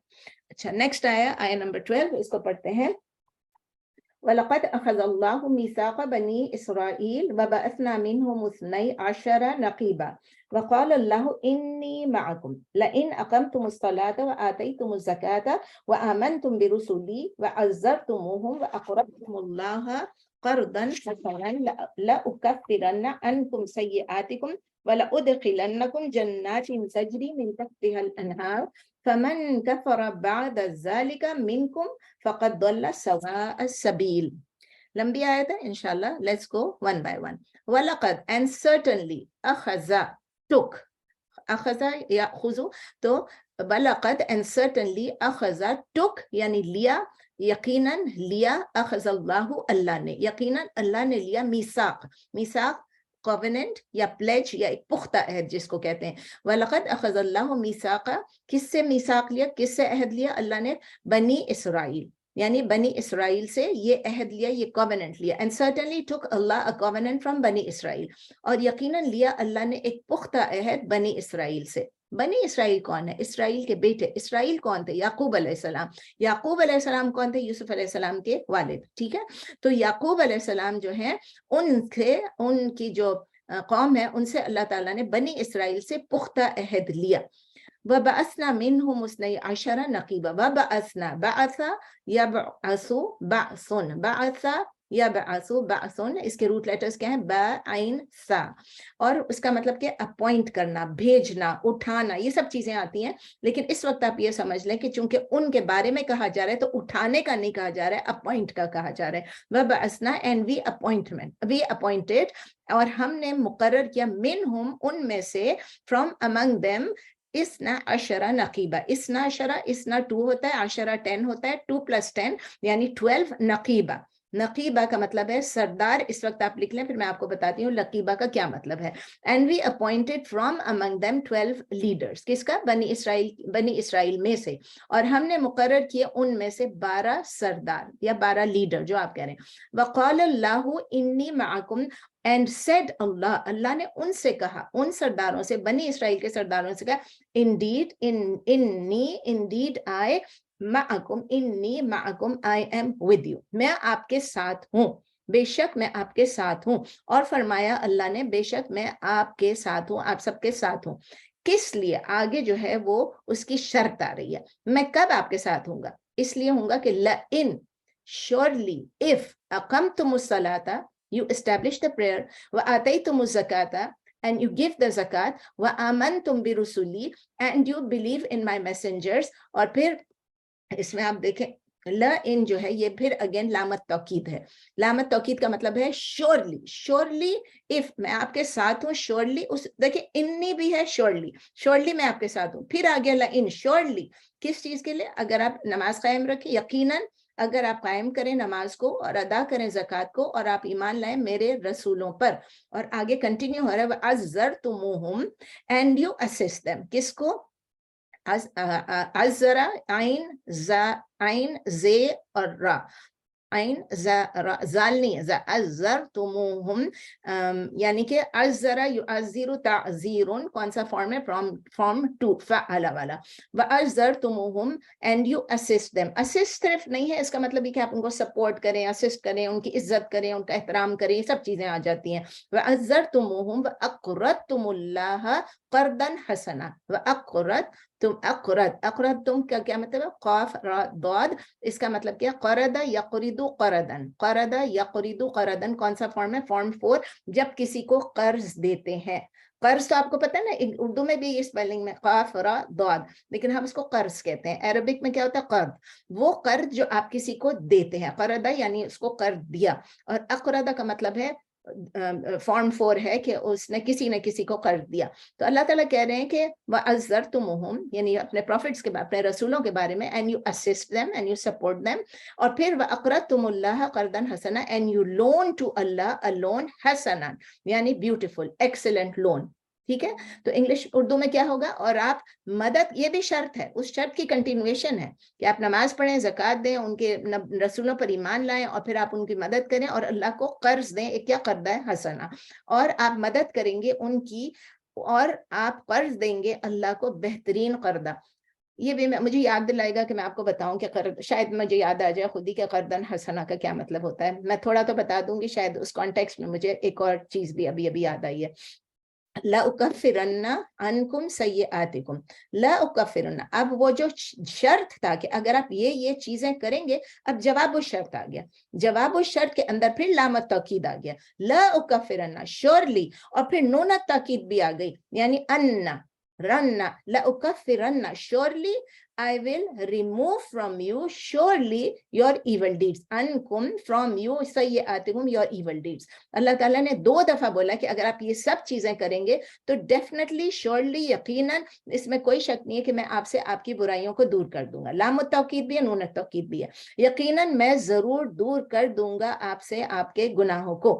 اچھا نیکسٹ آیا نمبر 12, اس کو پڑھتے ہیں. وَلَقَدْ أَخَذَ اللَّهُ مِيثَاقَ بَنِي إِسْرَائِيلَ وَبَعَثْنَا مِنْهُمُ 12 نَقِيبًا وَقَالَ اللَّهُ إِنِّي مَعَكُمْ لَئِنْ أَقَمْتُمُ الصَّلَاةَ وَآتَيْتُمُ الزَّكَاةَ وَآمَنْتُمْ بِرُسُلِي وَعَزَّرْتُمُوهُمْ وَأَقْرَضْتُمُ اللَّهَ قَرْضًا حَسَنًا لَأُكَفِّرَنَّ عَنْكُمْ سَيِّئَاتِكُمْ وَلَأُدْخِلَنَّكُمْ جَنَّاتٍ تَجْرِي مِنْ تَحْتِهَا الْأَنْهَارُ فَمَنْ كَفَرَ بَعْدَ ذَلِكَ مِنْكُمْ فَقَدْ ضَلَّ سَوَاءَ السَّبِيلِ. لمبی آیت ہے انشاءاللہ. Let's go one by one. وَلَقَدْ and certainly أَخَذَ took أَخَذَ يَأْخُذُ تو وَلَقَدْ and certainly أَخَذَ took یعنی لیا, یقیناً لیا, أَخَذَ اللہ اللہ نے, یقیناً اللہ نے لیا میثاق. میثاق covenant یا pledge یا ایک پختہ عہد جس کو کہتے ہیں. وَلَقَدْ أَخَذَ اللَّهُ مِيثَاقًا, کس سے میثاق لیا, کس سے عہد لیا اللہ نے؟ بنی اسرائیل, یعنی بنی اسرائیل سے یہ عہد لیا, یہ covenant لیا. And certainly took Allah a covenant from بنی اسرائیل, اور یقیناً لیا اللہ نے ایک پختہ عہد بنی اسرائیل سے. بنی اسرائیل کون ہے؟ اسرائیل کے بیٹے. اسرائیل کون تھے؟ یعقوب علیہ السلام. یعقوب علیہ السلام کون تھے؟ یوسف علیہ السلام کے والد. ٹھیک ہے, تو یعقوب علیہ السلام جو ہیں ان کی جو قوم ہے ان سے اللہ تعالیٰ نے بنی اسرائیل سے پختہ عہد لیا. وَبَعَثْنَا مِنْهُمُ 12 نَقِيبًا. وَبَعَثْنَا بَعَثَ يَبْعَثُ بَعْثٌ, بَعَثَ يَبْعَثُ بَعْثٌ, اس کے روٹ لیٹرز کیا ہیں؟ با عین سا, اور اس کا مطلب کہ اپوائنٹ کرنا, بھیجنا, اٹھانا, یہ سب چیزیں آتی ہیں. لیکن اس وقت آپ یہ سمجھ لیں کہ چونکہ ان کے بارے میں کہا جا رہا ہے تو اٹھانے کا نہیں کہا جا رہا ہے, اپوائنٹ کا کہا جا رہا ہے. وَبَعَثْنَا and we appointed, اور ہم نے مقرر کیا, منہم ان میں سے, from among them, اسنا عشرہ نقیبہ. اسنا عشرہ, اسنا 2 ہوتا ہے, عشرہ 10 ہوتا ہے, 2 + 10 یعنی 12 نقیبہ. نقیبہ کا مطلب ہے سردار. اس وقت آپ لکھ لیں, پھر میں آپ کو بتاتی ہوں نقیبہ کا کیا مطلب ہے. And we appointed from among them 12 leaders. کس کا؟ بنی اسرائیل میں سے. اور ہم نے مقرر کیے ان میں سے 12 سردار یا 12 لیڈر جو آپ کہہ رہے ہیں. وقال اللہ انی معکم, and said اللہ, اللہ نے ان سے کہا, ان سرداروں سے, بنی اسرائیل کے سرداروں سے کہا, indeed indeed I معکم, انی معکم, I am with you, میں آپ کے ساتھ ہوں, بے شک میں آپ کے ساتھ ہوں. اور فرمایا اللہ نے, بے شک میں آپ کے ساتھ ہوں, آپ سب کے ساتھ ہوں. کس لیے؟ آگے جو ہے وہ اس کی شرط آ رہی ہے. میں کب آپ کے ساتھ ہوں گا؟ اس لیے ہوں گا کہ لئن, surely, if اقمتم الصلاۃ, you establish the prayer, وآتیتم الزکاۃ, and you give the zakat, وآمنتم برسلی, and you believe in my messengers. اور پھر اس میں آپ دیکھیں لئن جو ہے یہ پھر اگین لامت توکید ہے. لامت توکید کا مطلب ہے surely if میں آپ کے ساتھ ہوں, surely, اس دیکھیں انی بھی ہے, surely میں آپ کے ساتھ ہوں. پھر آگے لئن, surely کس چیز کے لیے؟ اگر آپ نماز قائم رکھیں, یقیناً اگر آپ قائم کریں نماز کو اور ادا کریں زکوٰۃ کو اور آپ ایمان لائیں میرے رسولوں پر. اور آگے کنٹینیو ہو رہا ہے وَعَزَّرْتُمُوهُمْ, and you assist them. کس کو؟ عزرا, عین زے اور را, عین زالنی, عزرتموہم, یعنی کہ عزرا یعزر تعزیرن, کون سا فارم ہے؟ فارم 2 فعل والا. وعزرتموہم and you assist them. assist صرف نہیں ہے, اس کا مطلب یہ کہ آپ ان کو سپورٹ کریں, اسسٹ کریں, ان کی عزت کریں, ان کا احترام کریں, یہ سب چیزیں آ جاتی ہیں. وعزرتموہم واقرضتم اللہ قرضا حسنا. اقرض تم کا کیا مطلب ہے؟ قاف را ضاد, اس کا مطلب کیا؟ قرض یقرض قرضا, کون سا فارم ہے؟ فارم 4, جب کسی کو قرض دیتے ہیں. قرض تو آپ کو پتہ ہے نا, اردو میں بھی یہ اسپیلنگ میں قاف را ضاد, لیکن ہم اس کو قرض کہتے ہیں. عربک میں کیا ہوتا ہے؟ قرض. وہ قرض جو آپ کسی کو دیتے ہیں, قرض یعنی اس کو قرض دیا. اور اقرض کا مطلب ہے फॉर्म 4 है कि उसने किसी न किसी को कर्ज दिया। तो अल्लाह ताला कह रहे हैं कि वअज़्ज़रतुमुहुम, यानी अपने प्रॉफिट्स के अपने रसूलों के बारे में, and you assist them and you support them, और फिर वअक़रज़तुमुल्लाह क़र्ज़न हसना, and you loan to Allah a loan हसना, यानी ब्यूटीफुल एक्सीलेंट लोन। ठीक है, तो इंग्लिश उर्दू में क्या होगा, और आप मदद, ये भी शर्त है, उस शर्त की कंटिन्यूएशन है कि आप नमाज पढ़ें, ज़कात दें, उनके रसूलों पर ईमान लाएं, और फिर आप उनकी मदद करें और अल्लाह को कर्ज दें। एक क्या कर्ज है, हसना, और आप मदद करेंगे उनकी, और आप कर्ज देंगे अल्लाह को बेहतरीन कर्जा। ये भी मुझे याद दिलाएगा कि मैं आपको बताऊं कि शायद मुझे याद आ जाए खुद ही कि कर्दन हसना का क्या मतलब होता है। मैं थोड़ा तो बता दूंगी, शायद उस कॉन्टेक्स्ट में मुझे एक और चीज भी अभी अभी याद आई है। ला उकफ्फिरन्ना अन्कुम सय्यआतिकुम, ला उकफ्फिरन्ना, अब वो जो शर्त था कि अगर आप ये चीजें करेंगे, अब जवाब उस शर्त आ गया, जवाब उस शर्त के अंदर फिर लामत ताकीद आ गया, ला उकफ्फिरन्ना श्योरली, और फिर नूनत ताकीद भी आ गई, यानी अन्ना रन्ना, ला उकफ्फिरन्ना surely, I will remove from you surely your evil deeds, ankum from you sayyi'atikum your evil deeds। अल्लाह ताला ने 2 दफा बोला कि अगर आप ये सब चीजें करेंगे तो डेफिनेटली श्योरली यकीनन, इसमें कोई शक नहीं है कि मैं आपसे आपकी बुराइयों को दूर कर दूंगा। लाम तौकीद भी है, नून तौकीद भी है, यकीनन मैं जरूर दूर कर दूंगा आपसे आपके गुनाहों को।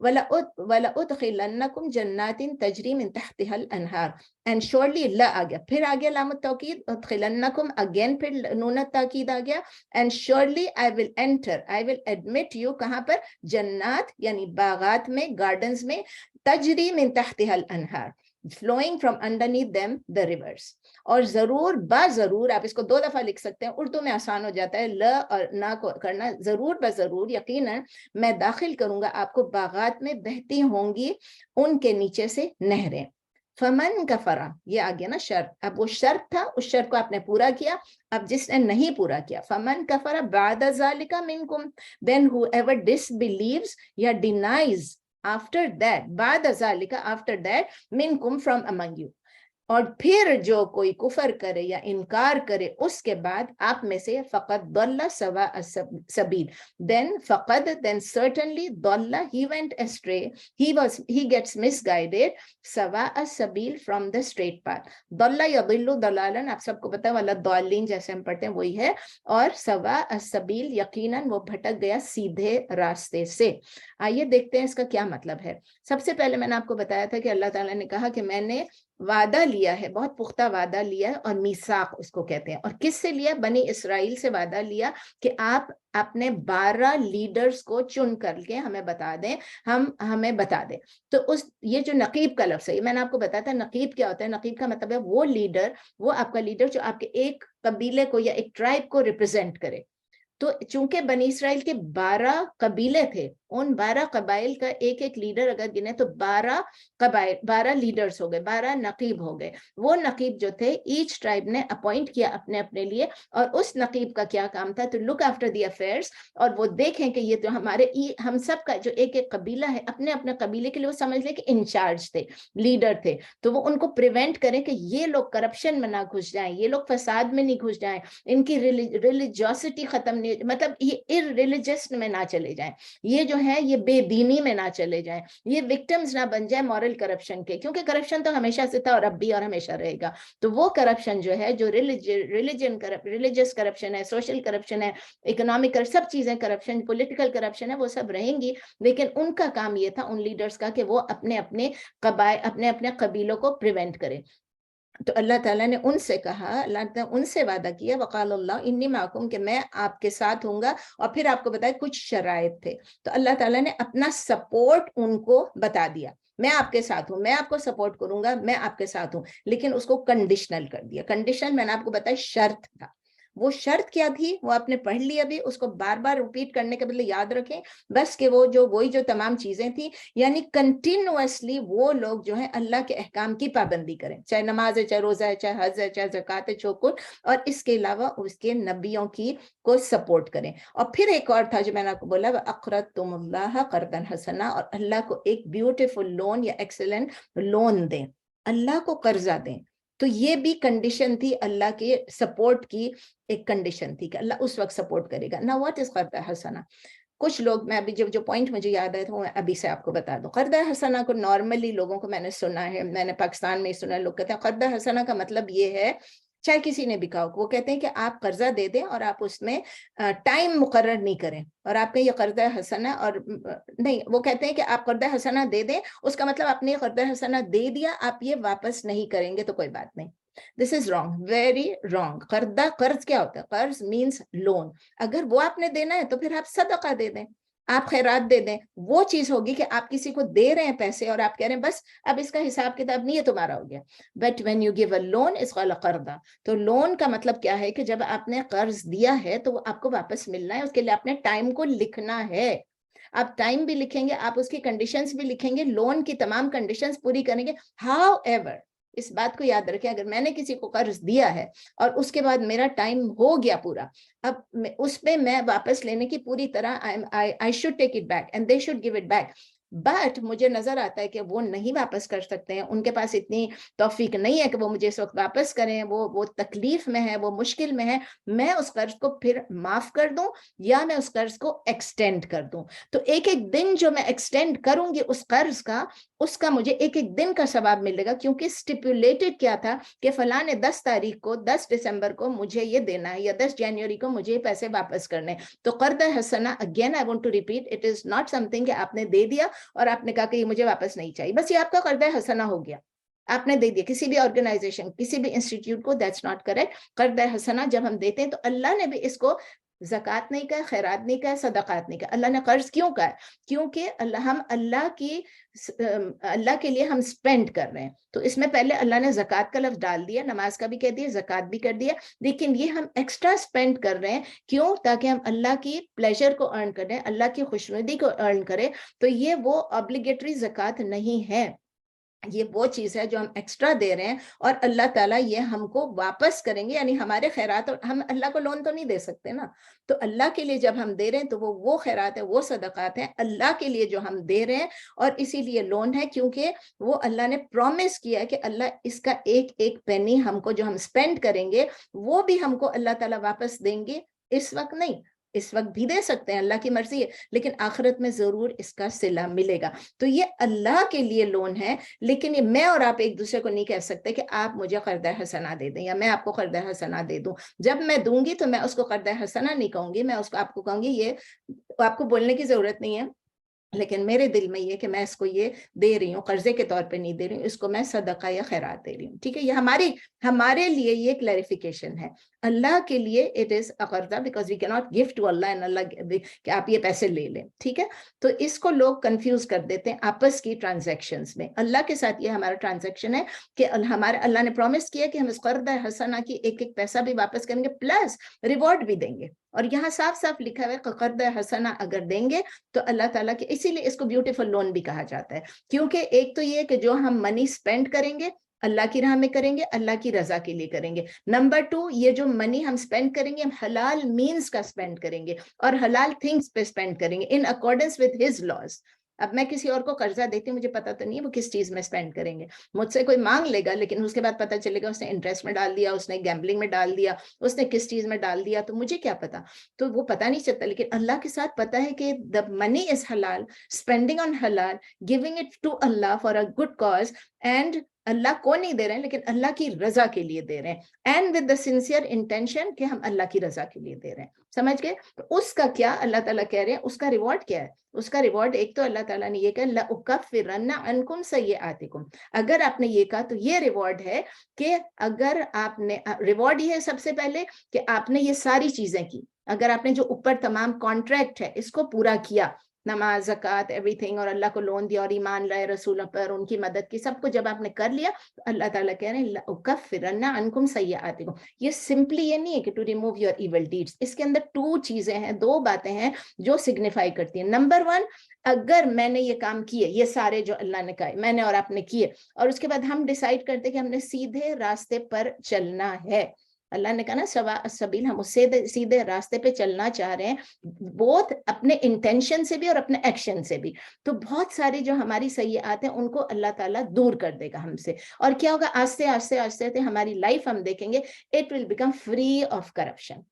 वला उदखिलन्नकुम जन्नातिन तजरी मिन तहतिहल अनहार, एंड श्योरली ला आ गया, फिर आ गया लामत तौकीद, उदखिलन्नकुम अगेन फिर नूनत ताकीद आ गया, and surely I will enter, I will admit you, कहां पर, जन्नात यानी बागात में, गार्डन्स में, तजरी मिन तहतिहल अनहार, flowing from underneath them the rivers। और जरूर बाजरूर, आप इसको 2 दफा लिख सकते हैं, उर्दू में आसान हो जाता है, ल और ना को करना, जरूर बजरूर यकीनन मैं दाखिल करूंगा आपको बागात में, बहती होंगी उनके नीचे से नहरें। फमन कफरा, ये आ गया ना शर्त, अब वो शर्त था, उस शर्त को आपने पूरा किया। अब जिसने नहीं पूरा किया, फमन कफरा बाद ज़ालिका मिनकुम, then whoever disbelieves या denies after that, बाद ज़ालिका after that, मिनकुम from among you, और फिर जो कोई कुफर करे या इनकार करे उसके बाद आप में से, फकद दल्ला सवा सबील, देन फकद, देन सर्टेनली, दल्ला he went astray, he gets misguided, सवा सबील from the straight path। दल्ला यदिल्लु दलालन, आप सबको पता है, वाला दौलीन जैसे हम पढ़ते हैं वही है, और सवा सबील यकीनन वो भटक गया सीधे रास्ते से। आइए देखते हैं इसका क्या मतलब है। सबसे पहले मैंने आपको बताया था कि अल्लाह ताला ने कहा कि मैंने वादा लिया है, बहुत पुख्ता वादा लिया है, और मीसाक उसको कहते हैं। और किससे लिया, बनी इसराइल से वादा लिया कि आप अपने 12 लीडर्स को चुन करके हमें बता दें, हमें बता दें। तो उस ये जो नकीब का लफ्ज़ है, मैंने आपको बताया था नकीब क्या होता है। नकीब का मतलब है वो लीडर, वो आपका लीडर जो आपके एक कबीले को या एक ट्राइब को रिप्रेजेंट करे। तो चूंकि बनी इसराइल के 12 कबीले थे, उन 12 कबाइल का एक एक लीडर अगर गिने तो 12 लीडर्स हो गए, 12 नकीब हो गए। वो नकीब जो थे ईच ट्राइब ने अपॉइंट किया अपने अपने लिए, और उस नकीब का क्या काम था, तो लुक आफ्टर द अफेयर्स, और वो देखें कि ये तो हमारे हम सब का जो एक एक कबीला है, अपने अपने कबीले के लिए वो समझ ले कि इंचार्ज थे, लीडर थे, तो वो उनको प्रिवेंट करें कि ये लोग करप्शन में ना घुस जाएं, ये लोग फसाद में नहीं घुस जाएं, इनकी रिलीजियोसिटी खत्म नहीं, मतलब ये इररिलीजियस में ना चले जाएं, ये जो है ये बेदीनी में ना चले जाएं, ये विक्टिम्स ना बन जाए मॉरल करप्शन के, क्योंकि करप्शन तो हमेशा से था और अब भी और हमेशा रहेगा। तो वो करप्शन जो है, जो रिलीजियस करप्शन है, सोशल करप्शन है, इकोनॉमिक, सब चीजें करप्शन, पॉलिटिकल करप्शन है, वो सब रहेंगी। लेकिन उनका काम ये था, उन लीडर्स का, कि वो अपने अपने कबीलों को प्रिवेंट करें। तो अल्लाह ताला ने उनसे कहा, अल्लाह ने उनसे वादा किया, वक़ालल्लाह इन्नी माकुम, कि मैं आपके साथ हूँगा। और फिर आपको बताया कुछ शराइत थे, तो अल्लाह ताला ने अपना सपोर्ट उनको बता दिया, मैं आपके साथ हूँ, मैं आपको सपोर्ट करूंगा, मैं आपके साथ हूँ, लेकिन उसको कंडीशनल कर दिया। कंडीशनल मैंने आपको बताया शर्त था, वो शर्त क्या थी वो आपने पढ़ ली अभी, उसको बार बार रिपीट करने के बदले याद रखें बस कि वही जो तमाम चीजें थी, यानी कंटिन्यूअसली वो लोग जो है अल्लाह के अहकाम की पाबंदी करें, चाहे नमाज है, चाहे रोजा है, चाहे हज है, चाहे ज़कात है, चौकुर, और इसके अलावा उसके नबियों की को सपोर्ट करें। और फिर एक और था जो मैंने आपको बोला, अक़रज़तुमुल्लाह क़र्ज़न हसना, और अल्लाह को एक ब्यूटीफुल लोन या एक्सीलेंट लोन दें, अल्लाह को कर्जा दें। तो ये भी कंडीशन थी अल्लाह के सपोर्ट की, एक कंडीशन थी कि अल्लाह उस वक्त सपोर्ट करेगा ना। व्हाट इज क़र्ज़ हसना? कुछ लोग, मैं अभी जो पॉइंट मुझे याद आया था वो अभी से आपको बता दूं। कर्जा हसना को नॉर्मली लोगों को मैंने सुना है, मैंने पाकिस्तान में सुना है, लोग कहते हैं कर्जा हसना का मतलब ये है, चाहे किसी ने भी कहा, वो कहते हैं कि आप कर्जा दे दें और आप उसमें टाइम मुकर्रर नहीं करें, और आपने ये कर्जा हसना, और नहीं, वो कहते हैं कि आप कर्जा हसना दे दें, उसका मतलब आपने ये कर्जा हसना दे दिया, आप ये वापस नहीं करेंगे तो कोई बात नहीं। This is wrong, very wrong. कर्ज क्या होता है? कर्ज मीन्स लोन। अगर वो आपने देना है तो फिर आप सदका दे दें, आप खैरात दे दें। वो चीज होगी कि आप किसी को दे रहे हैं पैसे और आप कह रहे हैं बस अब इसका हिसाब किताब नहीं है, तुम्हारा हो गया। But when you give a loan is called कर्जा। तो लोन का मतलब क्या है कि जब आपने कर्ज दिया है तो वो आपको वापस मिलना है, उसके लिए आपने टाइम को लिखना है। आप टाइम भी लिखेंगे, आप उसकी कंडीशंस भी लिखेंगे, लोन की तमाम कंडीशंस पूरी करेंगे। हाउ एवर, इस बात को याद रखें, अगर मैंने किसी को कर्ज दिया है और उसके बाद मेरा टाइम हो गया पूरा, अब उसमें मैं वापस लेने की पूरी तरह I should take it back and they should give it back. But मुझे नजर आता है कि वो नहीं वापस कर सकते हैं, उनके पास इतनी तौफीक नहीं है कि वो मुझे इस वक्त वापस करें, वो तकलीफ में है, वो मुश्किल में है। मैं उस कर्ज को फिर माफ कर दूं या मैं उस कर्ज को एक्सटेंड कर दूं। तो एक एक दिन जो मैं एक्सटेंड करूंगी उस कर्ज का, उसका मुझे एक एक दिन का सवाब मिलेगा, क्योंकि स्टिपुलेटेड क्या था कि फलां ने 10 तारीख को, 10 दिसंबर को मुझे ये देना है या 10 जनवरी को मुझे पैसे वापस करने। तो कर्ज हसना, again I want to repeat, it is not something कि आपने दे दिया और आपने कहा कि ये मुझे वापस नहीं चाहिए, बस ये आपका कर्ज हसना हो गया, आपने दे दिया किसी भी ऑर्गेनाइजेशन, किसी भी इंस्टीट्यूट को। That's not correct. कर्ज हसना जब हम देते हैं तो अल्लाह ने भी इसको ज़कात नहीं कहा, खैरात नहीं कहा, सदकात नहीं कहा। अल्लाह ने कर्ज क्यों कहा? क्योंकि हम अल्लाह के लिए हम स्पेंड कर रहे हैं। तो इसमें पहले अल्लाह ने ज़कात का लफ्ज डाल दिया, नमाज का भी कह दिया, ज़कात भी कर दिया, लेकिन ये हम एक्स्ट्रा स्पेंड कर रहे हैं। क्यों? ताकि हम अल्लाह की प्लेजर को अर्न करें, अल्लाह की खुशनुदी को अर्न करें। तो ये वो ऑब्लिगेटरी ज़कात नहीं है, ये वो चीज है जो हम एक्स्ट्रा दे रहे हैं और अल्लाह ताला ये हमको वापस करेंगे। यानी हमारे खैरात, और हम अल्लाह को लोन तो नहीं दे सकते ना, तो अल्लाह के लिए जब हम दे रहे हैं तो वो खैरात है, वो सदकात है अल्लाह के लिए जो हम दे रहे हैं, और इसीलिए लोन है क्योंकि वो अल्लाह ने प्रॉमिस किया है कि अल्लाह इसका एक एक पेनी हमको जो हम स्पेंड करेंगे वो भी हमको अल्लाह ताला वापस देंगे। इस वक्त नहीं, इस वक्त भी दे सकते हैं, अल्लाह की मर्जी है, लेकिन आखिरत में जरूर इसका सिला मिलेगा। तो ये अल्लाह के लिए लोन है, लेकिन ये मैं और आप एक दूसरे को नहीं कह सकते कि आप मुझे कर्ज हसना दे दें या मैं आपको कर्ज हसना दे दूं। जब मैं दूंगी तो मैं उसको कर्ज हसना नहीं कहूंगी, मैं उसको आपको कहूंगी ये आपको बोलने की जरूरत नहीं है, लेकिन मेरे दिल में ये कि मैं इसको ये दे रही हूँ, कर्जे के तौर पे नहीं दे रही हूँ, इसको मैं सदका या खैरात दे रही हूँ। ठीक है, ये हमारे लिए ये क्लैरिफिकेशन है। अल्लाह के लिए इट इज अ कर्जा, because we can not give to Allah and Allah कि आप ये पैसे ले लें। ठीक है, तो इसको लोग कंफ्यूज कर देते हैं आपस की ट्रांजैक्शंस में। अल्लाह के साथ ये हमारा ट्रांजैक्शन है कि हमारे अल्लाह ने प्रॉमिस किया कि हम इस कर्ज हसना की एक एक पैसा भी वापस करेंगे, प्लस रिवॉर्ड भी देंगे। और यहाँ साफ साफ लिखा हुआ है कर्ज हसना अगर देंगे तो अल्लाह ताला के, इसीलिए इसको ब्यूटीफुल लोन भी कहा जाता है, क्योंकि एक तो ये कि जो हम मनी स्पेंड करेंगे अल्लाह की राह में करेंगे, अल्लाह की रजा के लिए करेंगे। नंबर 2, ये जो मनी हम स्पेंड करेंगे हम हलाल मीन्स का स्पेंड करेंगे और हलाल थिंग्स पे स्पेंड करेंगे in accordance with his laws. अब मैं किसी और को कर्जा देती हूँ, मुझे पता तो नहीं है वो किस चीज में स्पेंड करेंगे। मुझसे कोई मांग लेगा, लेकिन उसके बाद पता चलेगा उसने इंटरेस्ट में डाल दिया, उसने गैम्बलिंग में डाल दिया, उसने किस चीज में डाल दिया, तो मुझे क्या पता, तो वो पता नहीं चलता। लेकिन अल्लाह के साथ पता है कि the money is halal, spending on halal, giving it to Allah for a good cause, and Allah को नहीं दे रहे हैं लेकिन अल्लाह की रजा के लिए दे रहे हैं, and with the sincere intention कि हम अल्लाह की रजा के लिए दे रहे हैं। समझ गए? तो उसका क्या अल्लाह ताला कह रहे हैं, उसका रिवॉर्ड क्या है? उसका रिवॉर्ड एक तो अल्लाह ताला ने ये कहा लउकफ्फिरन्ना अन्कुम सय्यआतिकुम, अगर आपने ये कहा तो ये रिवॉर्ड है कि अगर आपने, रिवॉर्ड ये है सबसे पहले कि आपने ये सारी चीजें की, अगर आपने जो ऊपर तमाम कॉन्ट्रैक्ट है इसको पूरा किया, नमाज ज़कात एवरीथिंग, और अल्लाह को लोन दिया और ईमान लाए रसूल पर, उनकी मदद की, सब कुछ जब आपने कर लिया तो अल्लाह ताला कह रहे हैं लउकफ्फिरन्ना अन्कुम सय्यआतिकुम। ये सिंपली ये नहीं है कि to remove your evil deeds, इसके अंदर 2 चीजें हैं, 2 बातें हैं जो सिग्निफाई करती हैं। नंबर 1, अगर मैंने ये काम किए, ये सारे जो अल्लाह ने कहा मैंने और आपने किए, और उसके बाद हम डिसाइड करते कि हमने सीधे रास्ते पर चलना है, अल्लाह ने कहा ना सवा सबील, हम उससे सीधे रास्ते पे चलना चाह रहे हैं, बोथ अपने इंटेंशन से भी और अपने एक्शन से भी, तो बहुत सारी जो हमारी सय्यात हैं उनको अल्लाह ताला दूर कर देगा हमसे। और क्या होगा, आस्ते आस्ते आस्ते आस्ते हमारी लाइफ हम देखेंगे, it will become free of corruption.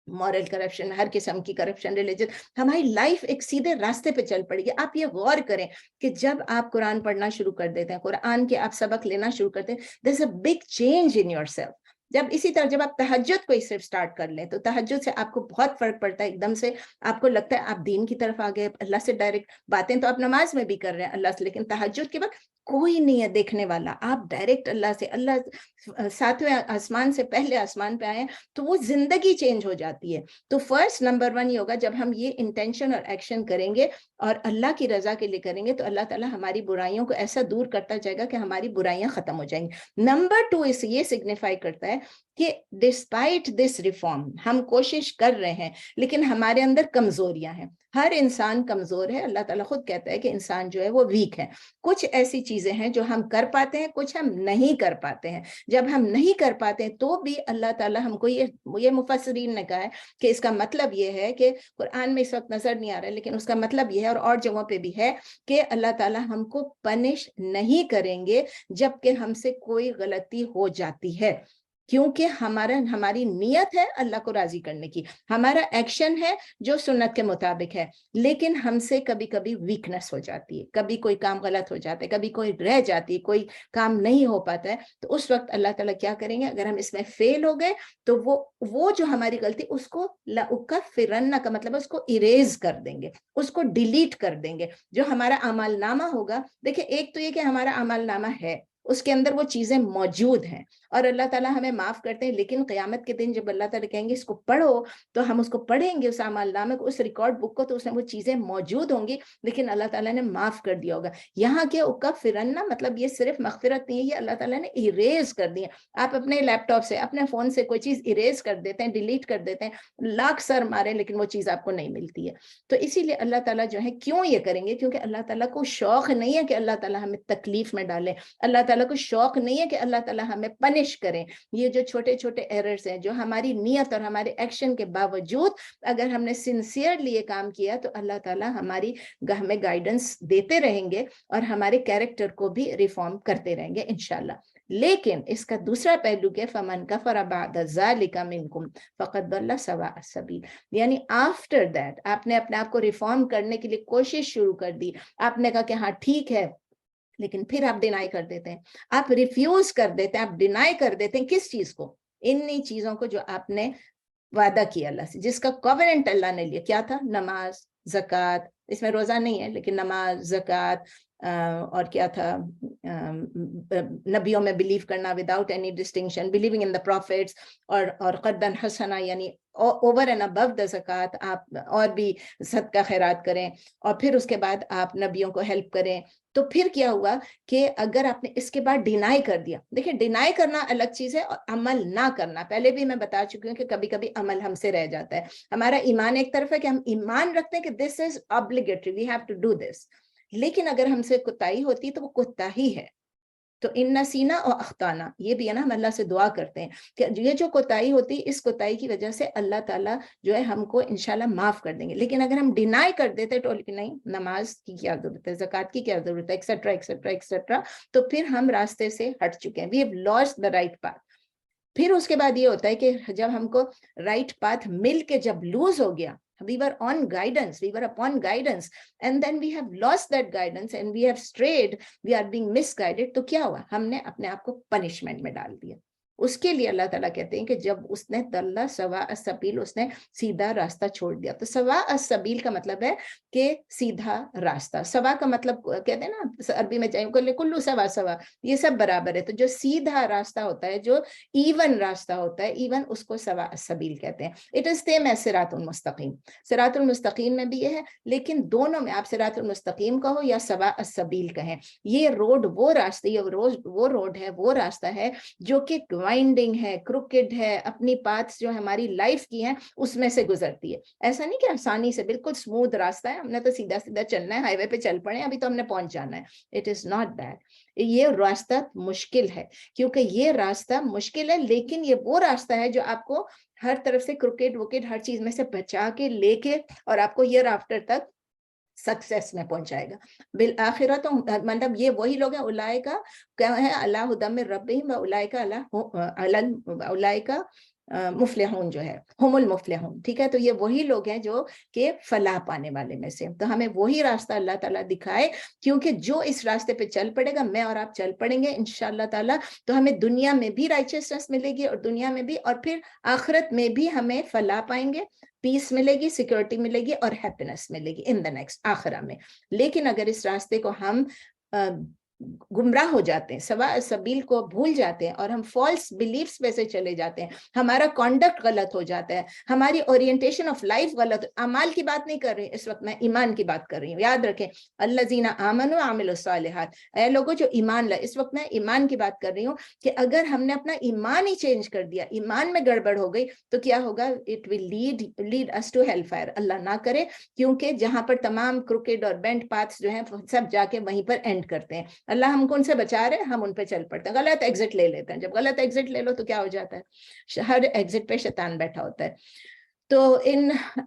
Moral corruption, हर किस्म की करप्शन, रिलीजन, हमारी लाइफ एक सीधे रास्ते पे चल पड़ेगी। आप ये गौर करें कि जब आप कुरान पढ़ना शुरू कर देते हैं, कुरान के आप सबक लेना शुरू करते हैं, there is a big change in yourself. जब इसी तरह जब आप तहज्जुद को सिर्फ स्टार्ट कर लें तो तहज्जुद से आपको बहुत फर्क पड़ता है। एकदम से आपको लगता है आप दीन की तरफ आ गए, अल्लाह से डायरेक्ट बातें तो आप नमाज में भी कर रहे हैं अल्लाह से, लेकिन तहज्जुद के वक्त कोई नहीं है देखने वाला, आप डायरेक्ट अल्लाह से, अल्लाह सातवें आसमान से पहले आसमान पे आए, तो वो जिंदगी चेंज हो जाती है। तो फर्स्ट नंबर 1 ये होगा, जब हम ये इंटेंशन और एक्शन करेंगे और अल्लाह की रजा के लिए करेंगे तो अल्लाह ताला हमारी बुराइयों को ऐसा दूर करता जाएगा कि हमारी बुराइयां खत्म हो जाएंगी। नंबर 2 इस ये सिग्निफाई करता है कि डिस्पाइट दिस रिफॉर्म, हम कोशिश कर रहे हैं लेकिन हमारे अंदर कमजोरियां हैं। हर इंसान कमजोर है, अल्लाह ताला खुद कहता है कि इंसान जो है वो वीक है। कुछ ऐसी चीजें हैं जो हम कर पाते हैं, कुछ हम नहीं कर पाते हैं। जब हम नहीं कर पाते हैं तो भी अल्लाह ताला हमको ये मुफस्सिरीन ने कहा है कि इसका मतलब ये है कि कुरान में इस वक्त नजर नहीं आ रहा है लेकिन उसका मतलब ये है और जगहों पे भी है कि अल्लाह ताला हमको पनिश नहीं करेंगे जबकि हमसे कोई गलती हो जाती है, क्योंकि हमारी नीयत है अल्लाह को राजी करने की, हमारा एक्शन है जो सुन्नत के मुताबिक है, लेकिन हमसे कभी कभी वीकनेस हो जाती है, कभी कोई काम गलत हो जाता है, कभी कोई रह जाती है, कोई काम नहीं हो पाता है। तो उस वक्त अल्लाह ताला क्या करेंगे, अगर हम इसमें फेल हो गए तो वो जो हमारी गलती उसको फिरन्ना का मतलब है उसको इरेज कर देंगे, उसको डिलीट कर देंगे। जो हमारा अमल नामा होगा, देखिए एक तो ये कि हमारा अमल नामा है, उसके अंदर वो चीजें मौजूद हैं और अल्लाह ताला हमें माफ करते हैं, लेकिन क़यामत के दिन जब अल्लाह ताला कहेंगे इसको पढ़ो तो हम उसको पढ़ेंगे, उस अमलनामे को, उस रिकॉर्ड बुक को, तो उसमें वो चीजें मौजूद होंगी लेकिन अल्लाह ताला ने माफ कर दिया होगा। यहाँ के उक्का फिरन्ना मतलब ये सिर्फ मगफिरत नहीं है, ये अल्लाह ताला ने इरेज कर दिया। आप अपने लैपटॉप से, अपने फोन से कोई चीज इरेज कर देते हैं, डिलीट कर देते हैं, लाख सर मारे लेकिन वो चीज आपको नहीं मिलती है। तो इसीलिए अल्लाह ताला जो है क्यों ये करेंगे, क्योंकि अल्लाह ताला को शौक नहीं है कि अल्लाह ताला हमें तकलीफ में डाले, अल्लाह ताला को शौक नहीं है कि अल्लाह ताला हमें पनिश करें। ये जो छोटे छोटे एरर्स हैं, जो हमारी नियत और हमारे एक्शन के बावजूद अगर हमने सिंसियरली ये काम किया तो अल्लाह ताला हमारी हमें गाइडेंस देते रहेंगे और हमारे कैरेक्टर को भी रिफॉर्म करते रहेंगे इंशाल्लाह। लेकिन इसका दूसरा पहलू के फमन कफर बाद ज़ालिका मिनकुम फ़क़द दल्ला सवाअ सबील, यानी आफ्टर दैट आपने अपने आप को रिफॉर्म करने के लिए कोशिश शुरू कर दी, आपने कहा कि हाँ ठीक है, लेकिन फिर आप डिनाई कर देते हैं, आप रिफ्यूज कर देते हैं, आप डिनाई कर देते हैं किस चीज को, इन्हीं चीजों को जो आपने वादा किया अल्लाह से, जिसका कॉवेनेंट अल्लाह ने लिया। क्या था? नमाज, ज़कात, इसमें रोजा नहीं है लेकिन नमाज, ज़कात, और क्या था, नबियों में बिलीव करना without any distinction, believing in the profits, और क़र्दन हसना यानी ओवर एंड अबव द ज़कात आप और भी सदका खैरात करें, और फिर उसके बाद आप नबियों को हेल्प करें। तो फिर क्या हुआ कि अगर आपने इसके बाद डिनाई कर दिया, देखिए डिनाई करना अलग चीज है और अमल ना करना, पहले भी मैं बता चुकी हूँ कि कभी कभी अमल हमसे रह जाता है। हमारा ईमान एक तरफ है कि हम ईमान रखते हैं कि this is obligatory, we have to do this, लेकिन अगर हमसे कोताही होती है तो वो कोताही है। तो इन नसीना और अख्ताना, ये भी है ना, हम अल्लाह से दुआ करते हैं कि ये जो कोताही होती है, इस कोताही की वजह से अल्लाह ताला जो है हमको इंशाल्लाह माफ कर देंगे। लेकिन अगर हम डिनाई कर देते तो नहीं, नमाज की क्या जरूरत है, ज़कात की क्या जरूरत है, एक्सेट्रा एक्सेट्रा एक्सेट्रा, तो फिर हम रास्ते से हट चुके हैं, we have lost the right path. फिर उसके बाद ये होता है कि जब हमको राइट पाथ मिल के जब लूज हो गया, we were on guidance, we were upon guidance, and then we have lost that guidance and we have strayed, we are being misguided, तो क्या हुआ, हमने अपने आप को पनिशमेंट में डाल दिया। उसके लिए अल्लाह ताला कहते हैं कि जब उसने दल्ला सवा सबील, उसने सीधा रास्ता छोड़ दिया। तो सवा सबील का मतलब है कि सीधा रास्ता, सवा का मतलब कहते हैं ना अरबी में चाहिए कुल्लू सवा सवा, ये सब बराबर है। तो जो सीधा रास्ता होता है, जो इवन रास्ता होता है, इवन उसको सवा सबील कहते हैं। इट इज सेम एज सिरातुल मुस्तकीम, सिरातुल मुस्तकीम में भी ये है, लेकिन दोनों में आप सिरातुल मुस्तकीम कहो या सवा सबील कहें, ये रोड वो रास्ते, ये वो रोड है, वो रास्ता है जो कि वाइंडिंग है, क्रुकेड है, अपनी पाथ्स जो हमारी लाइफ की हैं उसमें से गुजरती है। ऐसा नहीं कि आसानी से बिल्कुल स्मूथ रास्ता है, हमने तो सीधा सीधा चलना है, हाईवे पे चल पड़े अभी तो हमने पहुंच जाना है। इट इज नॉट दैट, ये रास्ता मुश्किल है, क्योंकि ये रास्ता मुश्किल है, लेकिन ये वो रास्ता है जो आपको हर तरफ से क्रुकेड वुकेड हर चीज में से बचा के लेके और आपको ईयर आफ्टर तक सक्सेस में पहुंचाएगा। बिल आखिरत, तो मतलब ये वही लोग हैं, उलाइका क्या है, अला हुदम मिन रब्बिहिम व उलाइका मुफलिहून जो है, हुमुल मुफलिहून, ठीक है। तो ये वही लोग हैं जो कि फलाह पाने वाले में से। तो हमें वही रास्ता अल्लाह ताला दिखाए, क्योंकि जो इस रास्ते पे चल पड़ेगा, मैं और आप चल पड़ेंगे इंशाअल्लाह ताला, तो हमें दुनिया में भी राइचियसनेस मिलेगी और दुनिया में भी, और फिर आखिरत में भी हमें फलाह पाएंगे, पीस मिलेगी, सिक्योरिटी मिलेगी और हैप्पीनेस मिलेगी इन द नेक्स्ट आखिरा में। लेकिन अगर इस रास्ते को हम गुमराह हो जाते हैं, सवा सबील को भूल जाते हैं और हम फॉल्स बिलीफ्स पे से चले जाते हैं, हमारा कॉन्डक्ट गलत हो जाता है, हमारी ओरिएंटेशन ऑफ लाइफ गलत। अमाल की बात नहीं कर रही इस वक्त, मैं ईमान की बात कर रही हूँ। याद रखें, अल्लज़ीना आमनु आमिलुस सालिहात, ऐ लोगों जो ईमान लाए। इस वक्त मैं ईमान की बात कर रही हूँ कि अगर हमने अपना ईमान ही चेंज कर दिया, ईमान में गड़बड़ हो गई, तो क्या होगा? It will lead us to hell fire, अल्लाह ना करे, क्योंकि जहां पर तमाम क्रुकेड और बेंट पाथ्स जो हैं सब जाके वहीं पर एंड करते हैं। अल्लाह हमको उनसे बचा रहे हैं, हम उन पे चल पड़ते हैं, गलत एग्जिट ले लेते हैं। जब गलत एग्जिट ले लो तो क्या हो जाता है? हर एग्जिट पे शैतान बैठा होता है। तो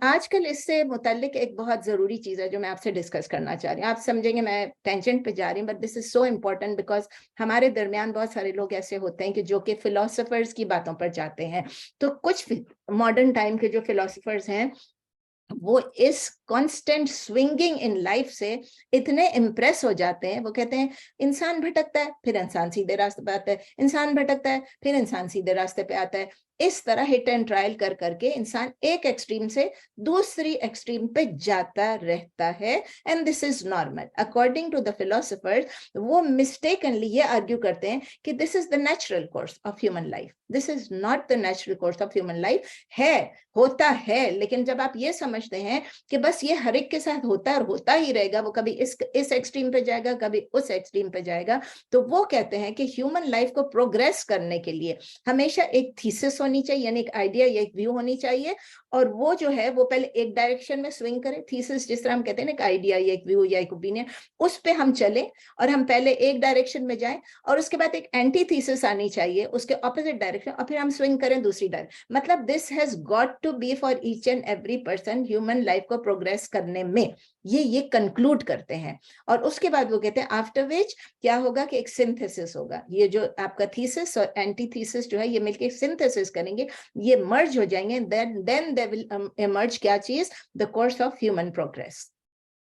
आजकल इससे मुताल्लिक एक बहुत जरूरी चीज है जो मैं आपसे डिस्कस करना चाह रही हूँ। आप समझेंगे मैं टेंजेंट पे जा रही हूँ, but this is so important, because हमारे दरमियान बहुत सारे लोग ऐसे होते हैं कि जो कि फिलोसफर्स की बातों पर जाते हैं। तो कुछ मॉडर्न टाइम के जो फिलोसफर्स हैं, वो इस कांस्टेंट स्विंगिंग इन लाइफ से इतने इम्प्रेस हो जाते हैं, वो कहते हैं इंसान भटकता है फिर इंसान सीधे रास्ते पे आता है, इंसान भटकता है फिर इंसान सीधे रास्ते पे आता है। इस तरह हिट एंड ट्रायल कर करके इंसान एक एक्सट्रीम से दूसरी एक्सट्रीम पे जाता रहता है, and this is normal according to the philosophers. वो मिस्टेकनली ये आर्ग्यू करते हैं कि this is the natural course of human life. This is not the natural course of human life. है, होता है, लेकिन जब आप ये समझते हैं कि बस ये हर एक के साथ होता है और होता ही रहेगा, वो कभी इस एक्सट्रीम पे जाएगा, कभी उस एक्सट्रीम पे जाएगा, तो वो कहते हैं कि ह्यूमन लाइफ को प्रोग्रेस करने के लिए हमेशा एक थीसिस होनी चाहिए, यानी एक आइडिया या एक व्यू होनी चाहिए, और वो जो है वो पहले एक डायरेक्शन में स्विंग करे। थीसिस जिस तरह हम कहते हैं ना, एक आइडिया या एक व्यू या एक ओपिनियन, उस पे हम चले और हम पहले एक डायरेक्शन में जाएं, और उसके बाद एक एंटी थीसिस आनी चाहिए उसके ऑपोजिट डायरेक्शन, और फिर हम स्विंग करें दूसरी डायरेक्शन। मतलब this has got to be for each and every person human life को प्रोग्रेस करने में। ये कंक्लूड करते हैं, और उसके बाद वो कहते हैं आफ्टर विच क्या होगा कि एक सिंथेसिस होगा। ये जो आपका थीसिस और एंटी थीसिस जो है, ये मिलके सिंथेसिस करेंगे, ये मर्ज हो जाएंगे, देन दे विल इमर्ज क्या चीज? The course of human progress.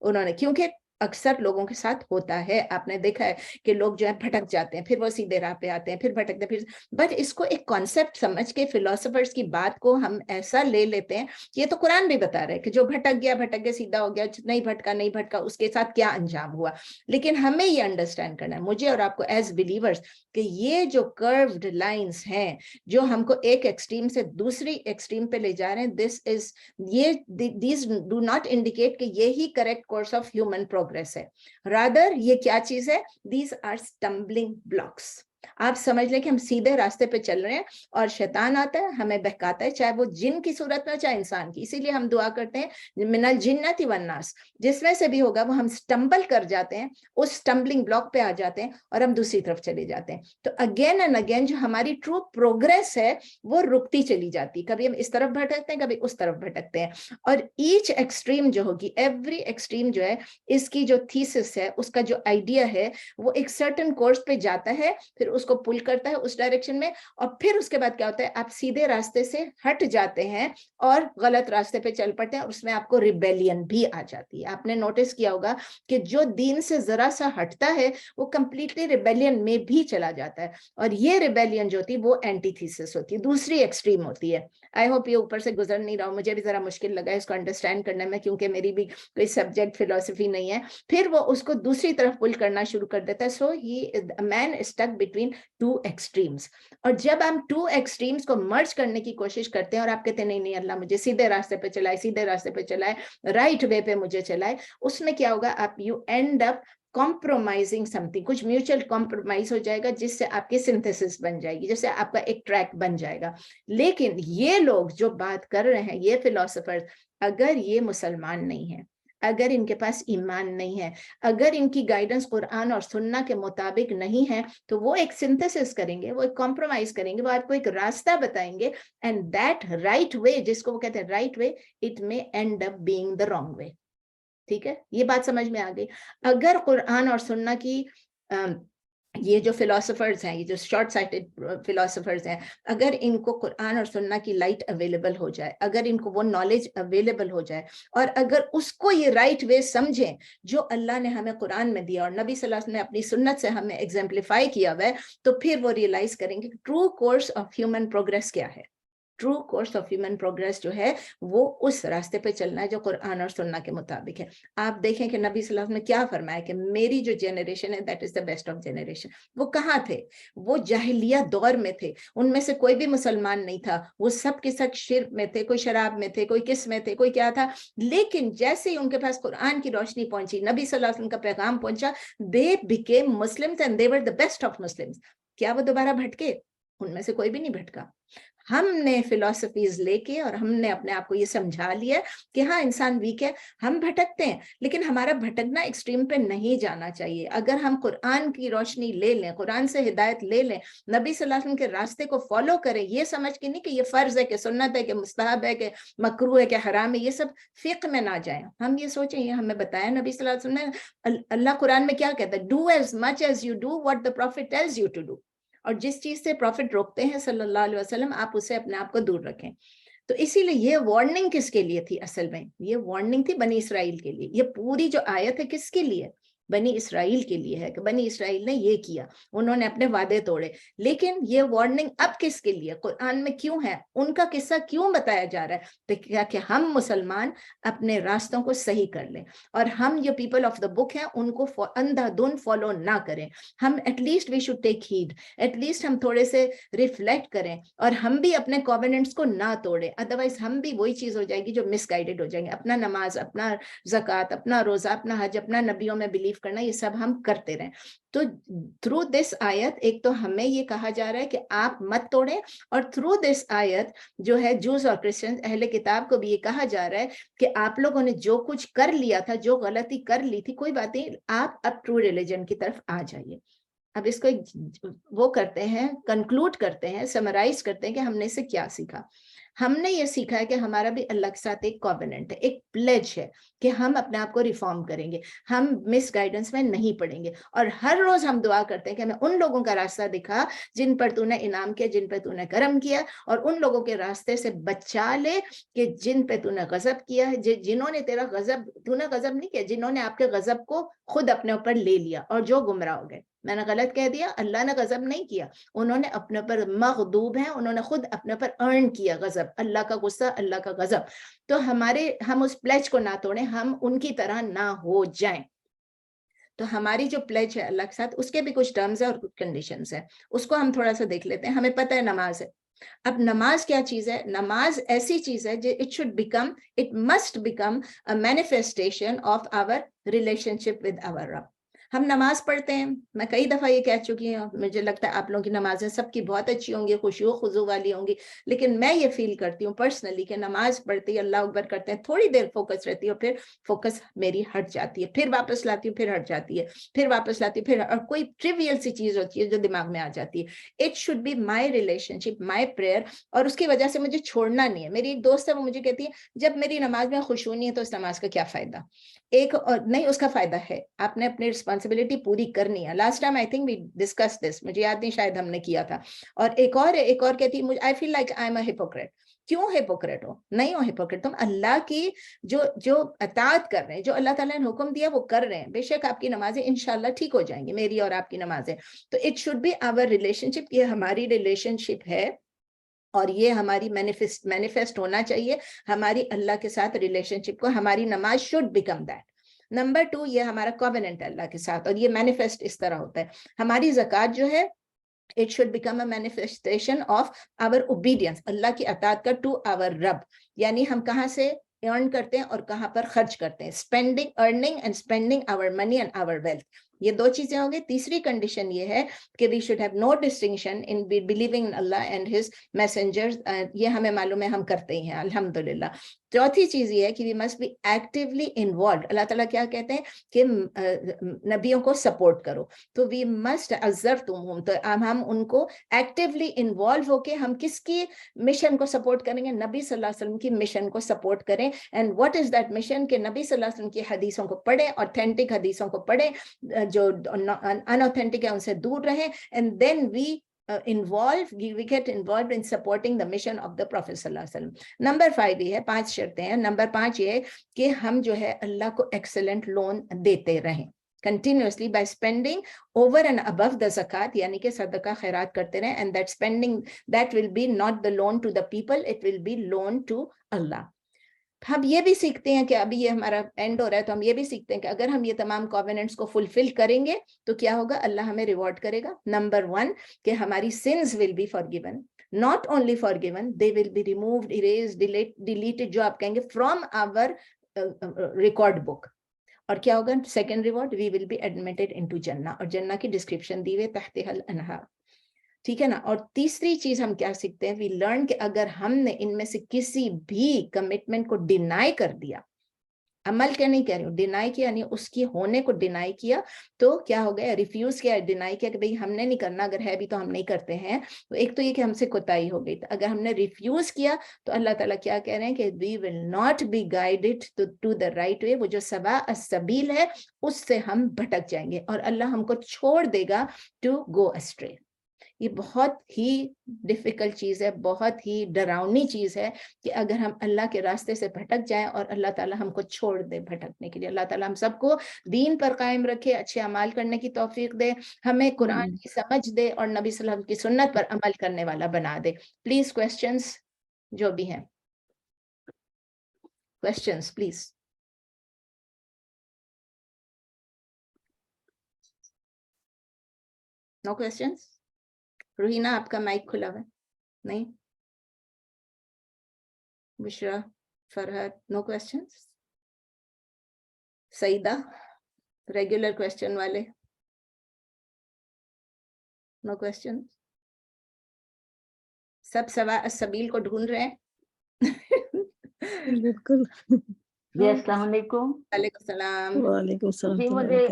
उन्होंने, क्योंकि अक्सर लोगों के साथ होता है, आपने देखा है कि लोग जो है भटक जाते हैं, फिर वो सीधे राह पे आते हैं, फिर भटकते, फिर। बट इसको एक कॉन्सेप्ट समझ के फिलोसफर्स की बात को हम ऐसा ले लेते हैं, ये तो कुरान भी बता रहा है कि जो भटक गया सीधा हो गया, नहीं भटका उसके साथ क्या अंजाम हुआ। लेकिन हमें ये अंडरस्टैंड करना है, मुझे और आपको एज बिलीवर्स, कि ये जो कर्व्ड लाइंस हैं जो हमको एक एक्सट्रीम से दूसरी एक्सट्रीम पे ले जा रहे हैं, these do not indicate कि ये ही correct course of human progress है। रादर ये क्या चीज है? These are stumbling blocks. आप समझ लें कि हम सीधे रास्ते पे चल रहे हैं और शैतान आता है, हमें बहकाता है, चाहे वो जिन की सूरत में चाहे इंसान की। इसीलिए हम दुआ करते हैं मिनल जिन्नति वन्नास, जिसमें से भी होगा वो हम स्टम्बल कर जाते हैं, उस स्टम्बलिंग ब्लॉक पे आ जाते हैं और हम दूसरी तरफ चले जाते हैं। तो अगेन एंड अगेन जो हमारी ट्रू प्रोग्रेस है वो रुकती चली जाती, कभी हम इस तरफ भटकते हैं, कभी उस तरफ भटकते हैं। और ईच एक्सट्रीम जो होगी, एवरी एक्सट्रीम जो है, इसकी जो थीसिस है, उसका जो आइडिया है, वो एक सर्टेन कोर्स पे जाता है, फिर उसको पुल करता है उस डायरेक्शन में, और फिर उसके बाद क्या होता है? आप सीधे रास्ते से हट जाते हैं और गलत रास्ते पे चल पड़ते हैं, और उसमें आपको रिबेलियन भी आ जाती है। आपने नोटिस किया होगा कि जो दीन से जरा सा हटता है वो कंप्लीटली रिबेलियन में भी चला जाता है, और ये रिबेलियन जो होती है वो एंटीथीसिस होती है, दूसरी एक्सट्रीम होती है। आई होप ये ऊपर से गुजर नहीं रहा हूं, मुझे भी जरा मुश्किल लगा इसको अंडरस्टैंड करने में, क्योंकि मेरी भी कोई सब्जेक्ट फिलोसफी नहीं है। फिर वो उसको दूसरी तरफ पुल करना शुरू कर देता है। So he man stuck between two extremes. और जब हम टू एक्सट्रीम्स को मर्ज करने की कोशिश करते हैं और आप कहते हैं नहीं नहीं अल्लाह मुझे सीधे रास्ते पे चलाए, सीधे रास्ते पे चलाए, राइट वे पे मुझे चलाए, उसमें क्या होगा? आप you and up compromising something, कुछ म्यूचुअल कॉम्प्रोमाइज हो जाएगा, जिससे आपकी सिंथेसिस बन जाएगी, जिससे आपका एक ट्रैक बन जाएगा। लेकिन ये लोग जो बात कर रहे हैं, ये फिलोसफर्स, अगर ये मुसलमान नहीं है, अगर इनके पास ईमान नहीं है, अगर इनकी गाइडेंस कुरान और सुन्ना के मुताबिक नहीं है, तो वो एक सिंथेसिस करेंगे, वो एक कॉम्प्रोमाइज करेंगे, वो आपको एक रास्ता बताएंगे, एंड दैट राइट वे, जिसको वो कहते हैं right way, it may and up being the wrong way. ठीक है, ये बात समझ में आ गई? अगर कुरान और सुन्ना की یہ جو فلاسفرز ہیں, یہ جو شارٹ سائٹڈ فلاسفرز ہیں, اگر ان کو قرآن اور سنہ کی لائٹ اویلیبل ہو جائے, اگر ان کو وہ نالج اویلیبل ہو جائے, اور اگر اس کو یہ رائٹ وے سمجھیں جو اللہ نے ہمیں قرآن میں دیا اور نبی صلی اللہ علیہ وسلم نے اپنی سنت سے ہمیں ایگزمپلیفائی کیا ہوا ہے, تو پھر وہ ریئلائز کریں گے کہ true course of human progress کیا ہے. True course of human progress جو ہے وہ اس راستے پہ چلنا ہے جو قرآن اور سنہ کے مطابق ہے. آپ دیکھیں کہ نبی صلی اللہ علیہ وسلم نے کیا فرمایا کہ میری جو جنریشن ہے that is the best of generation. وہ کہاں تھے؟ وہ جاہلیہ دور میں تھے, ان میں سے کوئی بھی مسلمان نہیں تھا, وہ سب کے سب شرک میں تھے, کوئی شراب میں تھے, کوئی کس میں تھے, کوئی کیا تھا. لیکن جیسے ہی ان کے پاس قرآن کی روشنی پہنچی, نبی صلی اللہ علیہ وسلم کا پیغام پہنچا, they became Muslims and they were the best of Muslims. کیا وہ دوبارہ بھٹکے؟ ان میں سے کوئی بھی نہیں بھٹکا. ہم نے فلسفیز لے کے اور ہم نے اپنے آپ کو یہ سمجھا لیا کہ ہاں انسان ویک ہے, ہم بھٹکتے ہیں, لیکن ہمارا بھٹکنا ایکسٹریم پہ نہیں جانا چاہیے. اگر ہم قرآن کی روشنی لے لیں, قرآن سے ہدایت لے لیں, نبی صلی اللہ علیہ وسلم کے راستے کو فالو کریں, یہ سمجھ کے نہیں کہ یہ فرض ہے, کہ سنت ہے, کہ مستحب ہے, کہ مکروہ ہے, کہ حرام ہے, یہ سب فقہ میں نہ جائیں. ہم یہ سوچیں یہ ہمیں بتایا نبی صلی اللہ علیہ وسلم نے, اللہ قرآن میں کیا کہتا ہے, do as much as you do what the prophet tells you to do. اور جس چیز سے پروفٹ روکتے ہیں صلی اللہ علیہ وسلم, آپ اسے اپنے آپ کو دور رکھیں. تو اسی لیے یہ وارننگ کس کے لیے تھی؟ اصل میں یہ وارننگ تھی بنی اسرائیل کے لیے. یہ پوری جو آیت ہے کس کے لیے؟ بنی اسرائیل کے لیے ہے, کہ بنی اسرائیل نے یہ کیا, انہوں نے اپنے وعدے توڑے. لیکن یہ وارننگ اب کس کے لیے, قرآن میں کیوں ہے, ان کا قصہ کیوں بتایا جا رہا ہے؟ کہ ہم مسلمان اپنے راستوں کو صحیح کر لیں, اور ہم جو پیپل آف دا بک ہیں ان کو اندھا دھند فالو نہ کریں. ہم at least we should take heed, at least ہم تھوڑے سے ریفلیکٹ کریں, اور ہم بھی اپنے کووننٹس کو نہ توڑیں. ادروائز ہم بھی وہی چیز ہو جائے گی جو مس گائیڈڈ ہو جائیں گے. اپنا نماز, اپنا زکوٰۃ, اپنا روزہ, اپنا حج, اپنا نبیوں میں بلیو کرنا, یہ سب ہم کرتے رہیں. تو تھرو دس آیت ایک تو ہمیں یہ کہا جا رہا ہے کہ آپ مت توڑیں, اور تھرو دس آیت جو ہے جوز اور کرسچن اہل کتاب کو بھی یہ کہا جا رہا ہے کہ آپ لوگوں نے جو کچھ کر لیا تھا, جو غلطی کر لی تھی, کوئی بات نہیں, آپ اب ٹرو ریلیجن کی طرف آ جائیے. اب اس کو وہ کرتے ہیں, کنکلوڈ کرتے ہیں, سمرائز کرتے ہیں کہ ہم نے اسے کیا سیکھا. ہم نے یہ سیکھا ہے کہ ہمارا بھی اللہ کے ساتھ ایک کووننٹ ہے, ایک پلیج ہے کہ ہم اپنے آپ کو ریفارم کریں گے, ہم مس گائیڈنس میں نہیں پڑیں گے, اور ہر روز ہم دعا کرتے ہیں کہ ہمیں ان لوگوں کا راستہ دکھا جن پر تو نے انعام کیا, جن پہ تو نے کرم کیا, اور ان لوگوں کے راستے سے بچا لے کہ جن پہ تو نے غضب کیا ہے, جنہوں نے تیرا غضب, تو نے غضب نہیں کیا, جنہوں نے آپ کے غضب کو خود اپنے اوپر لے لیا اور جو گمراہ ہو گئے. میں نے غلط کہہ دیا, اللہ نے غضب نہیں کیا, انہوں نے اپنے پر مغضوب ہیں, انہوں نے خود اپنے پر ارن کیا غضب, اللہ کا غصہ, اللہ کا غضب. تو ہم اس پلیج کو نہ توڑیں, ہم ان کی طرح نہ ہو جائیں. تو ہماری جو پلیج ہے اللہ کے ساتھ, اس کے بھی کچھ ٹرمز ہیں اور کچھ کنڈیشنز ہیں, اس کو ہم تھوڑا سا دیکھ لیتے ہیں. ہمیں پتہ ہے نماز ہے. اب نماز کیا چیز ہے؟ نماز ایسی چیز ہے جو it must become a manifestation of our relationship with our Rabb. ہم نماز پڑھتے ہیں, میں کئی دفعہ یہ کہہ چکی ہوں, مجھے لگتا ہے آپ لوگوں کی نمازیں سب کی بہت اچھی ہوں گی, خشوع و خضوع والی ہوں گی, لیکن میں یہ فیل کرتی ہوں پرسنلی کہ نماز پڑھتی اللہ اکبر کرتے ہیں, تھوڑی دیر فوکس رہتی ہے, اور پھر فوکس میری ہٹ جاتی ہے, پھر واپس لاتی ہوں, پھر ہٹ جاتی ہے, پھر واپس لاتی ہوں, پھر, اور کوئی ٹریویل سی چیز ہوتی ہے جو دماغ میں آ جاتی ہے. It should be my relationship, my prayer, اور اس کی وجہ سے مجھے چھوڑنا نہیں ہے. میری ایک دوست ہے, وہ مجھے کہتی ہے جب میری نماز میں خشوع نہیں ہے تو اس نماز کا کیا فائدہ؟ ایک اور نہیں, اس کا فائدہ ہے, آپ نے اپنی رسپانسبلٹی پوری کرنی ہے. Last time I think we discuss this, مجھے یاد نہیں, شاید ہم نے کیا تھا. اور ایک اور کہتی ہے, I feel like I'm a اے ہپوکریٹ. کیوں ہپوکریٹ ہو؟ نہیں ہو ہپوکریٹ, تم اللہ کی جو اطاعت کر رہے ہیں, جو اللہ تعالیٰ نے حکم دیا وہ کر رہے ہیں. بے شک آپ کی نمازیں انشاءاللہ ٹھیک ہو جائیں گی, میری اور آپ کی نمازیں. تو it should be our relationship, یہ ہماری ریلیشن شپ ہے, اور یہ ہماری مینیفیسٹ ہونا چاہیے ہماری اللہ کے ساتھ ریلیشن شپ کو. ہماری نماز شوڈ بیکم دیٹ. نمبر 2, یہ ہمارا کووننٹ ہے اللہ کے ساتھ, اور یہ مینیفیسٹ اس طرح ہوتا ہے. ہماری زکوٰۃ جو ہے, it should become a manifestation of our obedience, اللہ کی اطاعت کا to our رب. یعنی ہم کہاں سے ارن کرتے ہیں اور کہاں پر خرچ کرتے ہیں, earning and spending our money and our wealth. یہ 2 چیزیں ہوں گی. تیسری کنڈیشن یہ ہے کہ we should have no distinction in believing in Allah and his messengers. یہ ہمیں معلوم ہے, ہم کرتے ہی ہیں الحمدللہ. چوتھی چیز یہ ہے کہ we must be actively involved. اللہ تعالیٰ کیا کہتے ہیں کہ نبیوں کو سپورٹ کرو, تو we must عزرتمہم, تو ہم ان کو ایکٹیولی انوالو ہو کے ہم کس کی مشن کو سپورٹ کریں گے؟ نبی صلی اللہ علیہ وسلم کی مشن کو سپورٹ کریں. And what is that mission? کہ نبی صلی اللہ علیہ وسلم کی حدیثوں کو پڑھیں, اوتھینٹک حدیثوں کو پڑھیں, जो अनऑथेंटिक है उनसे दूर रहें, and then we we get involved in supporting the mission of the Prophet sallallahu alaihi wasallam. Number 5 ये है, 5 शर्तें हैं. नंबर 5 ये है कि हम जो है अल्लाह को एक्सेलेंट लोन देते रहें continuously by spending over and above the zakat, यानी कि सदका खैरात करते रहें, and that spending, that will be not the loan to the people, it will be loan to Allah. हम ये भी सीखते हैं कि अभी ये हमारा एंड हो रहा है, तो हम ये भी सीखते हैं कि अगर हम ये तमाम कॉवेनेंट्स को फुलफिल करेंगे तो क्या होगा, अल्लाह हमें रिवॉर्ड करेगा. नंबर 1 कि हमारी since will be forgiven, not only forgiven, they will be removed, erased, deleted, जो आप कहेंगे, फ्रॉम आवर रिकॉर्ड बुक. और क्या होगा second reward, we will be admitted into जन्नह, और जन्नह की डिस्क्रिप्शन दी हुई तहतिहल अनहार. ठीक है ना. और तीसरी चीज हम क्या सीखते हैं, वी लर्न कि अगर हमने इनमें से किसी भी कमिटमेंट को डिनाई कर दिया, अमल क्या नहीं कह रही हूँ, डिनाई किया, यानी उसकी होने को डिनाई किया, तो क्या हो गया, रिफ्यूज किया, डिनाई किया कि भाई हमने नहीं करना, अगर है भी तो हम नहीं करते हैं. तो एक तो ये कि हमसे कोताही हो गई. तो अगर हमने रिफ्यूज किया तो अल्लाह ताला क्या कह रहे हैं कि we will not be guided to the right way, वो जो सवा अस्सबील है उससे हम भटक जाएंगे और अल्लाह हमको छोड़ देगा टू गो अस्ट्रे. ये बहुत ही डिफिकल्ट चीज है, बहुत ही डरावनी चीज है कि अगर हम अल्लाह के रास्ते से भटक जाएं और अल्लाह ताला हमको छोड़ दे भटकने के लिए. अल्लाह ताला हम सबको दीन पर कायम रखे, अच्छे अमाल करने की तौफीक दे, हमें कुरान की समझ दे और नबी सल्लल्लाहु अलैहि वसल्लम की सुन्नत पर अमल करने वाला बना दे. प्लीज क्वेश्चंस जो भी हैं, questions please. No questions. Ruhina आपका माइक खुला हुआ है. नहीं. Bushra, Farhad, no questions. Saeeda, regular question वाले, नो क्वेश्चन. सब सवा सबील को ढूंढ रहे हैं. बिल्कुल. जी अस्सलाम वालेकुम. वालेकुम सलाम. वालेकुम सलाम. जी मुझे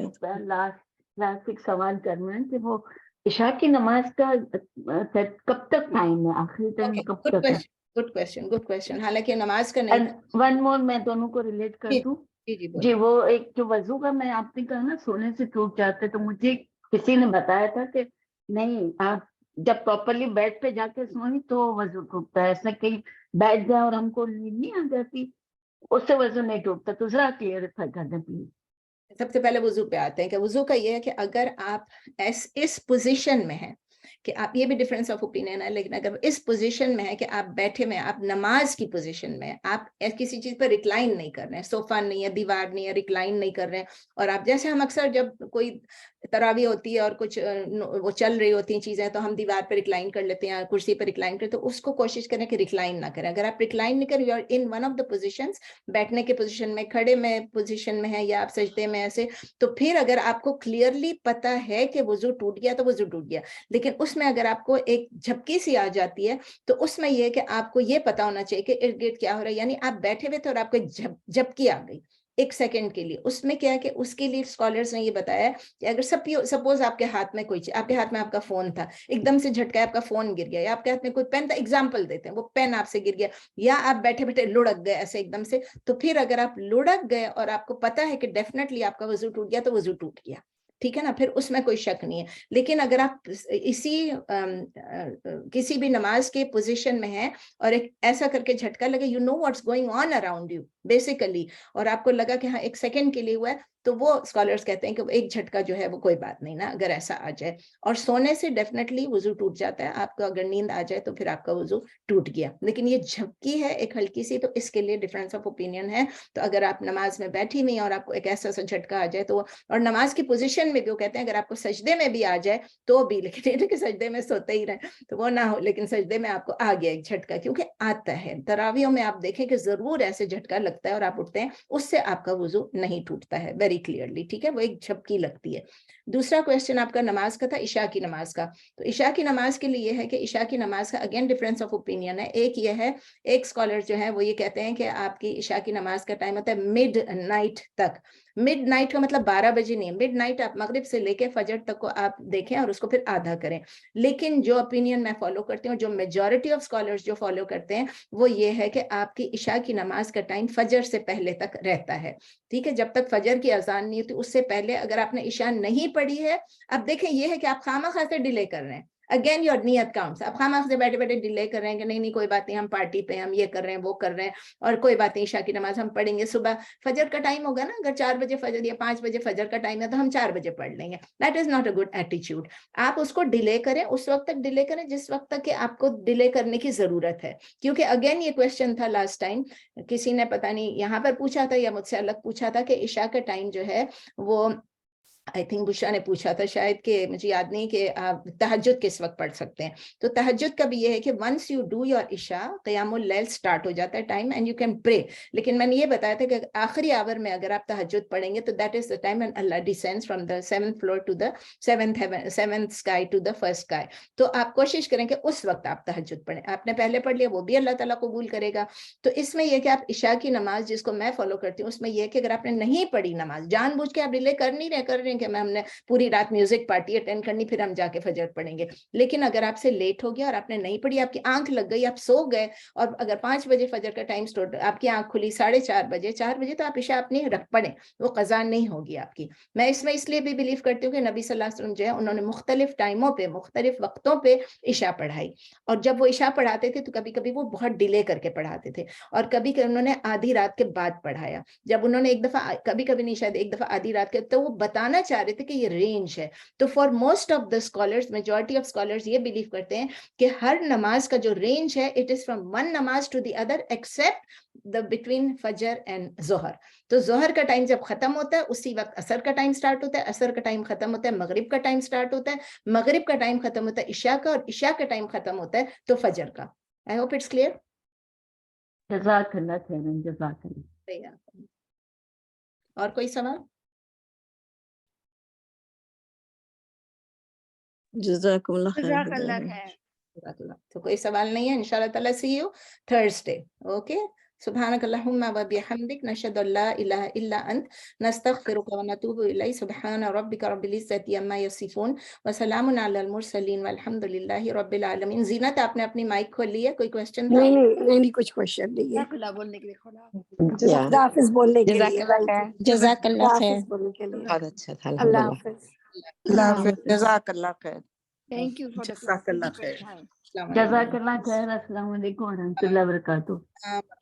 लास्ट एक सवाल करना है कि वो इशा की नमाज का कब तक टाइम है, आखिरी टाइम कब तक है? Good question. हालांकि नमाज का नहीं. वन मोर, मैं दोनों को रिलेट कर दूं. जी वो एक जो वजू का मैं आपने कहा ना सोने से टूट जाते, तो मुझे किसी ने बताया था कि नहीं, आप जब प्रॉपरली बेड पे जाके सोई तो वजू टूटता है. ऐसा कहीं बैठ जाए और हमको नींद नहीं आ जाती, उससे वजू नहीं टूटता. तो जरा क्लियर कर दें प्लीज. सबसे पहले वुजू पे आते हैं कि वुजू का ये है कि अगर आप इस पोजीशन में हैं कि आप, ये भी डिफरेंस ऑफ ओपिनियन है, लेकिन अगर इस पोजीशन में है कि आप बैठे में, आप नमाज की पोजीशन में, आप किसी चीज पर रिक्लाइन नहीं कर रहे हैं, सोफा नहीं है, दीवार नहीं है, रिक्लाइन नहीं कर रहे हैं, और आप जैसे हम अक्सर जब कोई तरावी होती है और कुछ वो चल रही होती हैं चीजें, तो हम दीवार पर रिक्लाइन कर लेते हैं, कुर्सी पर रिक्लाइन करते हैं, तो उसको कोशिश करें कि रिक्लाइन ना करें. अगर आप रिक्लाइन नहीं करें, you are in one of the positions, बैठने के पोजीशन में, खड़े में पोजीशन में है, या आप सजदे में ऐसे, तो फिर अगर आपको क्लियरली पता है कि वुजू टूट गया तो वुजू टूट गया. लेकिन उसमें अगर आपको एक झपकी सी आ जाती है तो उसमें यह है कि आपको ये पता होना चाहिए कि इर्द गिर्द क्या हो रहा है. यानी आप बैठे हुए थे और आपको झपकी आ गई एक सेकंड के लिए, उसमें क्या है कि उसके लिए स्कॉलर्स ने ये बताया कि अगर सपोज आपके हाथ में कोई चीज, आपके हाथ में आपका फोन था, एकदम से झटका, आपका फोन गिर गया, या आपके हाथ में कोई पेन था, एग्जांपल देते हैं, वो पेन आपसे गिर गया, या आप बैठे बैठे लुढ़क गए ऐसे एकदम से, तो फिर अगर आप लुढ़क गए और आपको पता है कि डेफिनेटली आपका वजू टूट गया, तो वजू टूट गया. ठीक है ना, फिर उसमें कोई शक नहीं है. लेकिन अगर आप किसी भी नमाज के पोजीशन में हैं और एक ऐसा करके झटका लगे, you know what's going on around you basically, और आपको लगा कि हाँ एक सेकंड के लिए हुआ है, तो वो स्कॉलर्स कहते हैं कि एक झटका जो है वो कोई बात नहीं ना, अगर ऐसा आ जाए. और सोने से डेफिनेटली वजू टूट जाता है. आपको अगर नींद आ जाए तो फिर आपका वजू टूट गया. लेकिन ये झपकी है एक हल्की सी, तो इसके लिए डिफरेंस ऑफ ओपिनियन है. तो अगर आप नमाज में बैठी हुई और आपको एक ऐसा सा झटका आ जाए, तो और नमाज की पोजीशन में भी वो कहते हैं अगर आपको सजदे में भी आ जाए तो भी, लेकिन कि सजदे में सोते ही रहे तो वो ना हो, लेकिन सजदे में आपको आ गया एक झटका, क्योंकि आता है. तरावियों में आप देखें कि जरूर ऐसे झटका लगता है और आप उठते हैं, उससे आपका वजू नहीं टूटता है वेरी क्लियरली. ठीक है, वो एक झपकी लगती है. दूसरा क्वेश्चन आपका नमाज का था, इशा की नमाज का. तो इशा की नमाज के लिए है कि इशा की नमाज का अगेन डिफरेंस ऑफ ओपिनियन है. एक ये है, एक स्कॉलर जो है वो ये कहते हैं कि आपकी इशा की नमाज का टाइम होता है मिड नाइट तक, मिड नाइट का मतलब 12 बजे नहीं है, मिड नाइट आप मगरिब से लेके फजर तक को आप देखें और उसको फिर आधा करें। लेकिन जो ओपिनियन मैं फॉलो करती हूँ, जो मेजॉरिटी ऑफ स्कॉलर्स जो फॉलो करते हैं, वो ये है कि आपकी इशा की नमाज का टाइम फजर से पहले तक रहता है, ठीक है, जब तक फजर की अजान नहीं होती उससे पहले अगर आपने इशा नहीं पढ़ी है, अब देखें ये है कि आप खामा से डिले कर रहे हैं, अगेन योर नियत काउंट्स, आप खामा से बैठे बैठे डिले कर रहे हैं कि नहीं नहीं कोई बात नहीं, हम पार्टी पे हम ये कर रहे हैं वो कर रहे हैं, और कोई बात नहीं, ईशा की नमाज हम पढ़ेंगे, सुबह फजर का टाइम होगा ना, अगर 4 बजे फजर या 5 बजे फजर का टाइम है तो हम 4 बजे पढ़ लेंगे। That is not a good attitude. आप उसको डिले करें, उस वक्त तक डिले करें जिस वक्त तक कि आपको डिले करने की जरूरत है, क्योंकि अगेन ये क्वेश्चन था लास्ट टाइम, किसी ने पता नहीं यहाँ पर पूछा था या मुझसे अलग पूछा था कि ईशा का टाइम जो है वो आई थिंक बुशा ने पूछा था शायद, कि मुझे याद नहीं कि आप तहज्जुद किस वक्त पढ़ सकते हैं। तो तहज्जुद का भी ये है कि वंस यू डू योर इशा, क़यामुल लैल स्टार्ट हो जाता है time and you can pray. लेकिन मैंने ये बताया था कि आखिरी आवर में अगर आप तहज्जुद पढ़ेंगे तो that is the time when अल्लाह descends from the 7th floor to the 7th sky to the first sky. तो आप कोशिश करें कि उस वक्त आप तहज्जुद पढ़ें, आपने पहले पढ़ लिया वो भी अल्लाह ताला कबूल करेगा। तो इसमें यह कि आप इशा की नमाज जिसको मैं फॉलो करती हूँ, उसमें यह कि अगर आपने नहीं पढ़ी नमाज, जानबूझ के आप डिले कर नहीं रहे, कर रहे हैं कि मैं हमने पूरी रात म्यूजिक पार्टी अटेंड करनी फिर हम जाके फजर पढ़ेंगे, लेकिन अगर आपसे लेट हो गया और आपने नहीं पढ़ी, आपकी आंख लग गई, आप सो गए, और अगर 5 बजे फजर का टाइम स्टार्ट, आपकी आंख खुली 4:30 बजे, 4 बजे तो आप इशा अपनी रख पढ़ें, वो कज़ा नहीं होगी आपकी। मैं इसमें इसलिए भी बिलीव करती हूँ कि नबी सल्लल्लाहु अलैहि वसल्लम जो है उन्होंने मुख्तलिफ टाइमों पे मुख्तलिफ वक्तों पे इशा पढ़ाई, और जब वो इशा पढ़ाते थे तो कभी कभी वो बहुत डिले करके पढ़ाते थे, और कभी उन्होंने आधी रात के बाद पढ़ाया। जब उन्होंने एक दफा, कभी कभी नहीं शायद एक दफा आधी रात के, तो वो बताना चाह रहे थे कि ये रेंज है। तो for most of the scholars, majority of scholars ये बिलीव करते हैं कि हर नमाज का जो रेंज है इट इज फ्रॉम वन नमाज to the other except the between फजर एंड जोहर। तो जोहर का टाइम जब खत्म होता है उसी वक्त असर का टाइम स्टार्ट होता है, असर का टाइम खत्म होता है, मगरिब का टाइम स्टार्ट होता है, मगरिब का टाइम खत्म होता है इशा का, और इशा का टाइम खत्म होता है तो फजर का। I hope it's clear. जज़ाकल्लाह खैरन, जज़ाकल्लाह। और कोई सवाल? जज़ाकुमुल्लाह खैर। जज़ाकल्लाह खैर। तो कोई सवाल नहीं है, इंशाल्लाह ताला सी यू थर्सडे। ओके, सुब्हानकल्लाहुम्मा व बिहम्दिक नशहदु अल्ला इलाहा इल्ला अंत नस्तगफिरुका व नतूबु इलैक सुब्हान रब्बिका रब्बिल इज्जति अम्मा यसिफून व सलामुन अलल मुरसलीन वल्हम्दुलिल्लाहि रब्बिल आलमीन। जीनत आपने अपनी माइक खोल ली है, कोई क्वेश्चन था? नहीं कुछ क्वेश्चन नहीं है। खुला बोलने के लिए खोला, खुदा हाफिज बोलने के लिए, जज़ाकल्लाह खैर। हाफिज बोलने के लिए। बहुत अच्छा था, अल्लाह अल्हम्दुलिल्लाह। हाफिज। अल्लाह हाफ़िज़, जज़ाकल्लाह खैर। थैंक यू फॉर द जज़ाकल्लाह खैर। जज़ाकल्लाह खैर। अस्सलाम वालेकुम व रहमतुल्लाहि व बरकातुहू।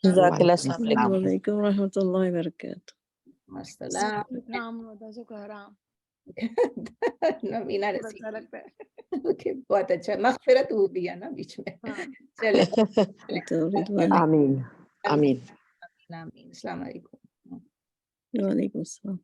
जज़ाकल्लाह, अस्सलाम अस्सलाम वालेकुम। वालेकुम रहमतुल्लाहि व बरकातुहू। नवीना रसी। ओके, बहुत अच्छा, मग़फ़िरत हो दिया ना बीच में। चले आमीन आमीन। आमीन। अस्सलाम वालेकुम। वालेकुम अस्सलाम।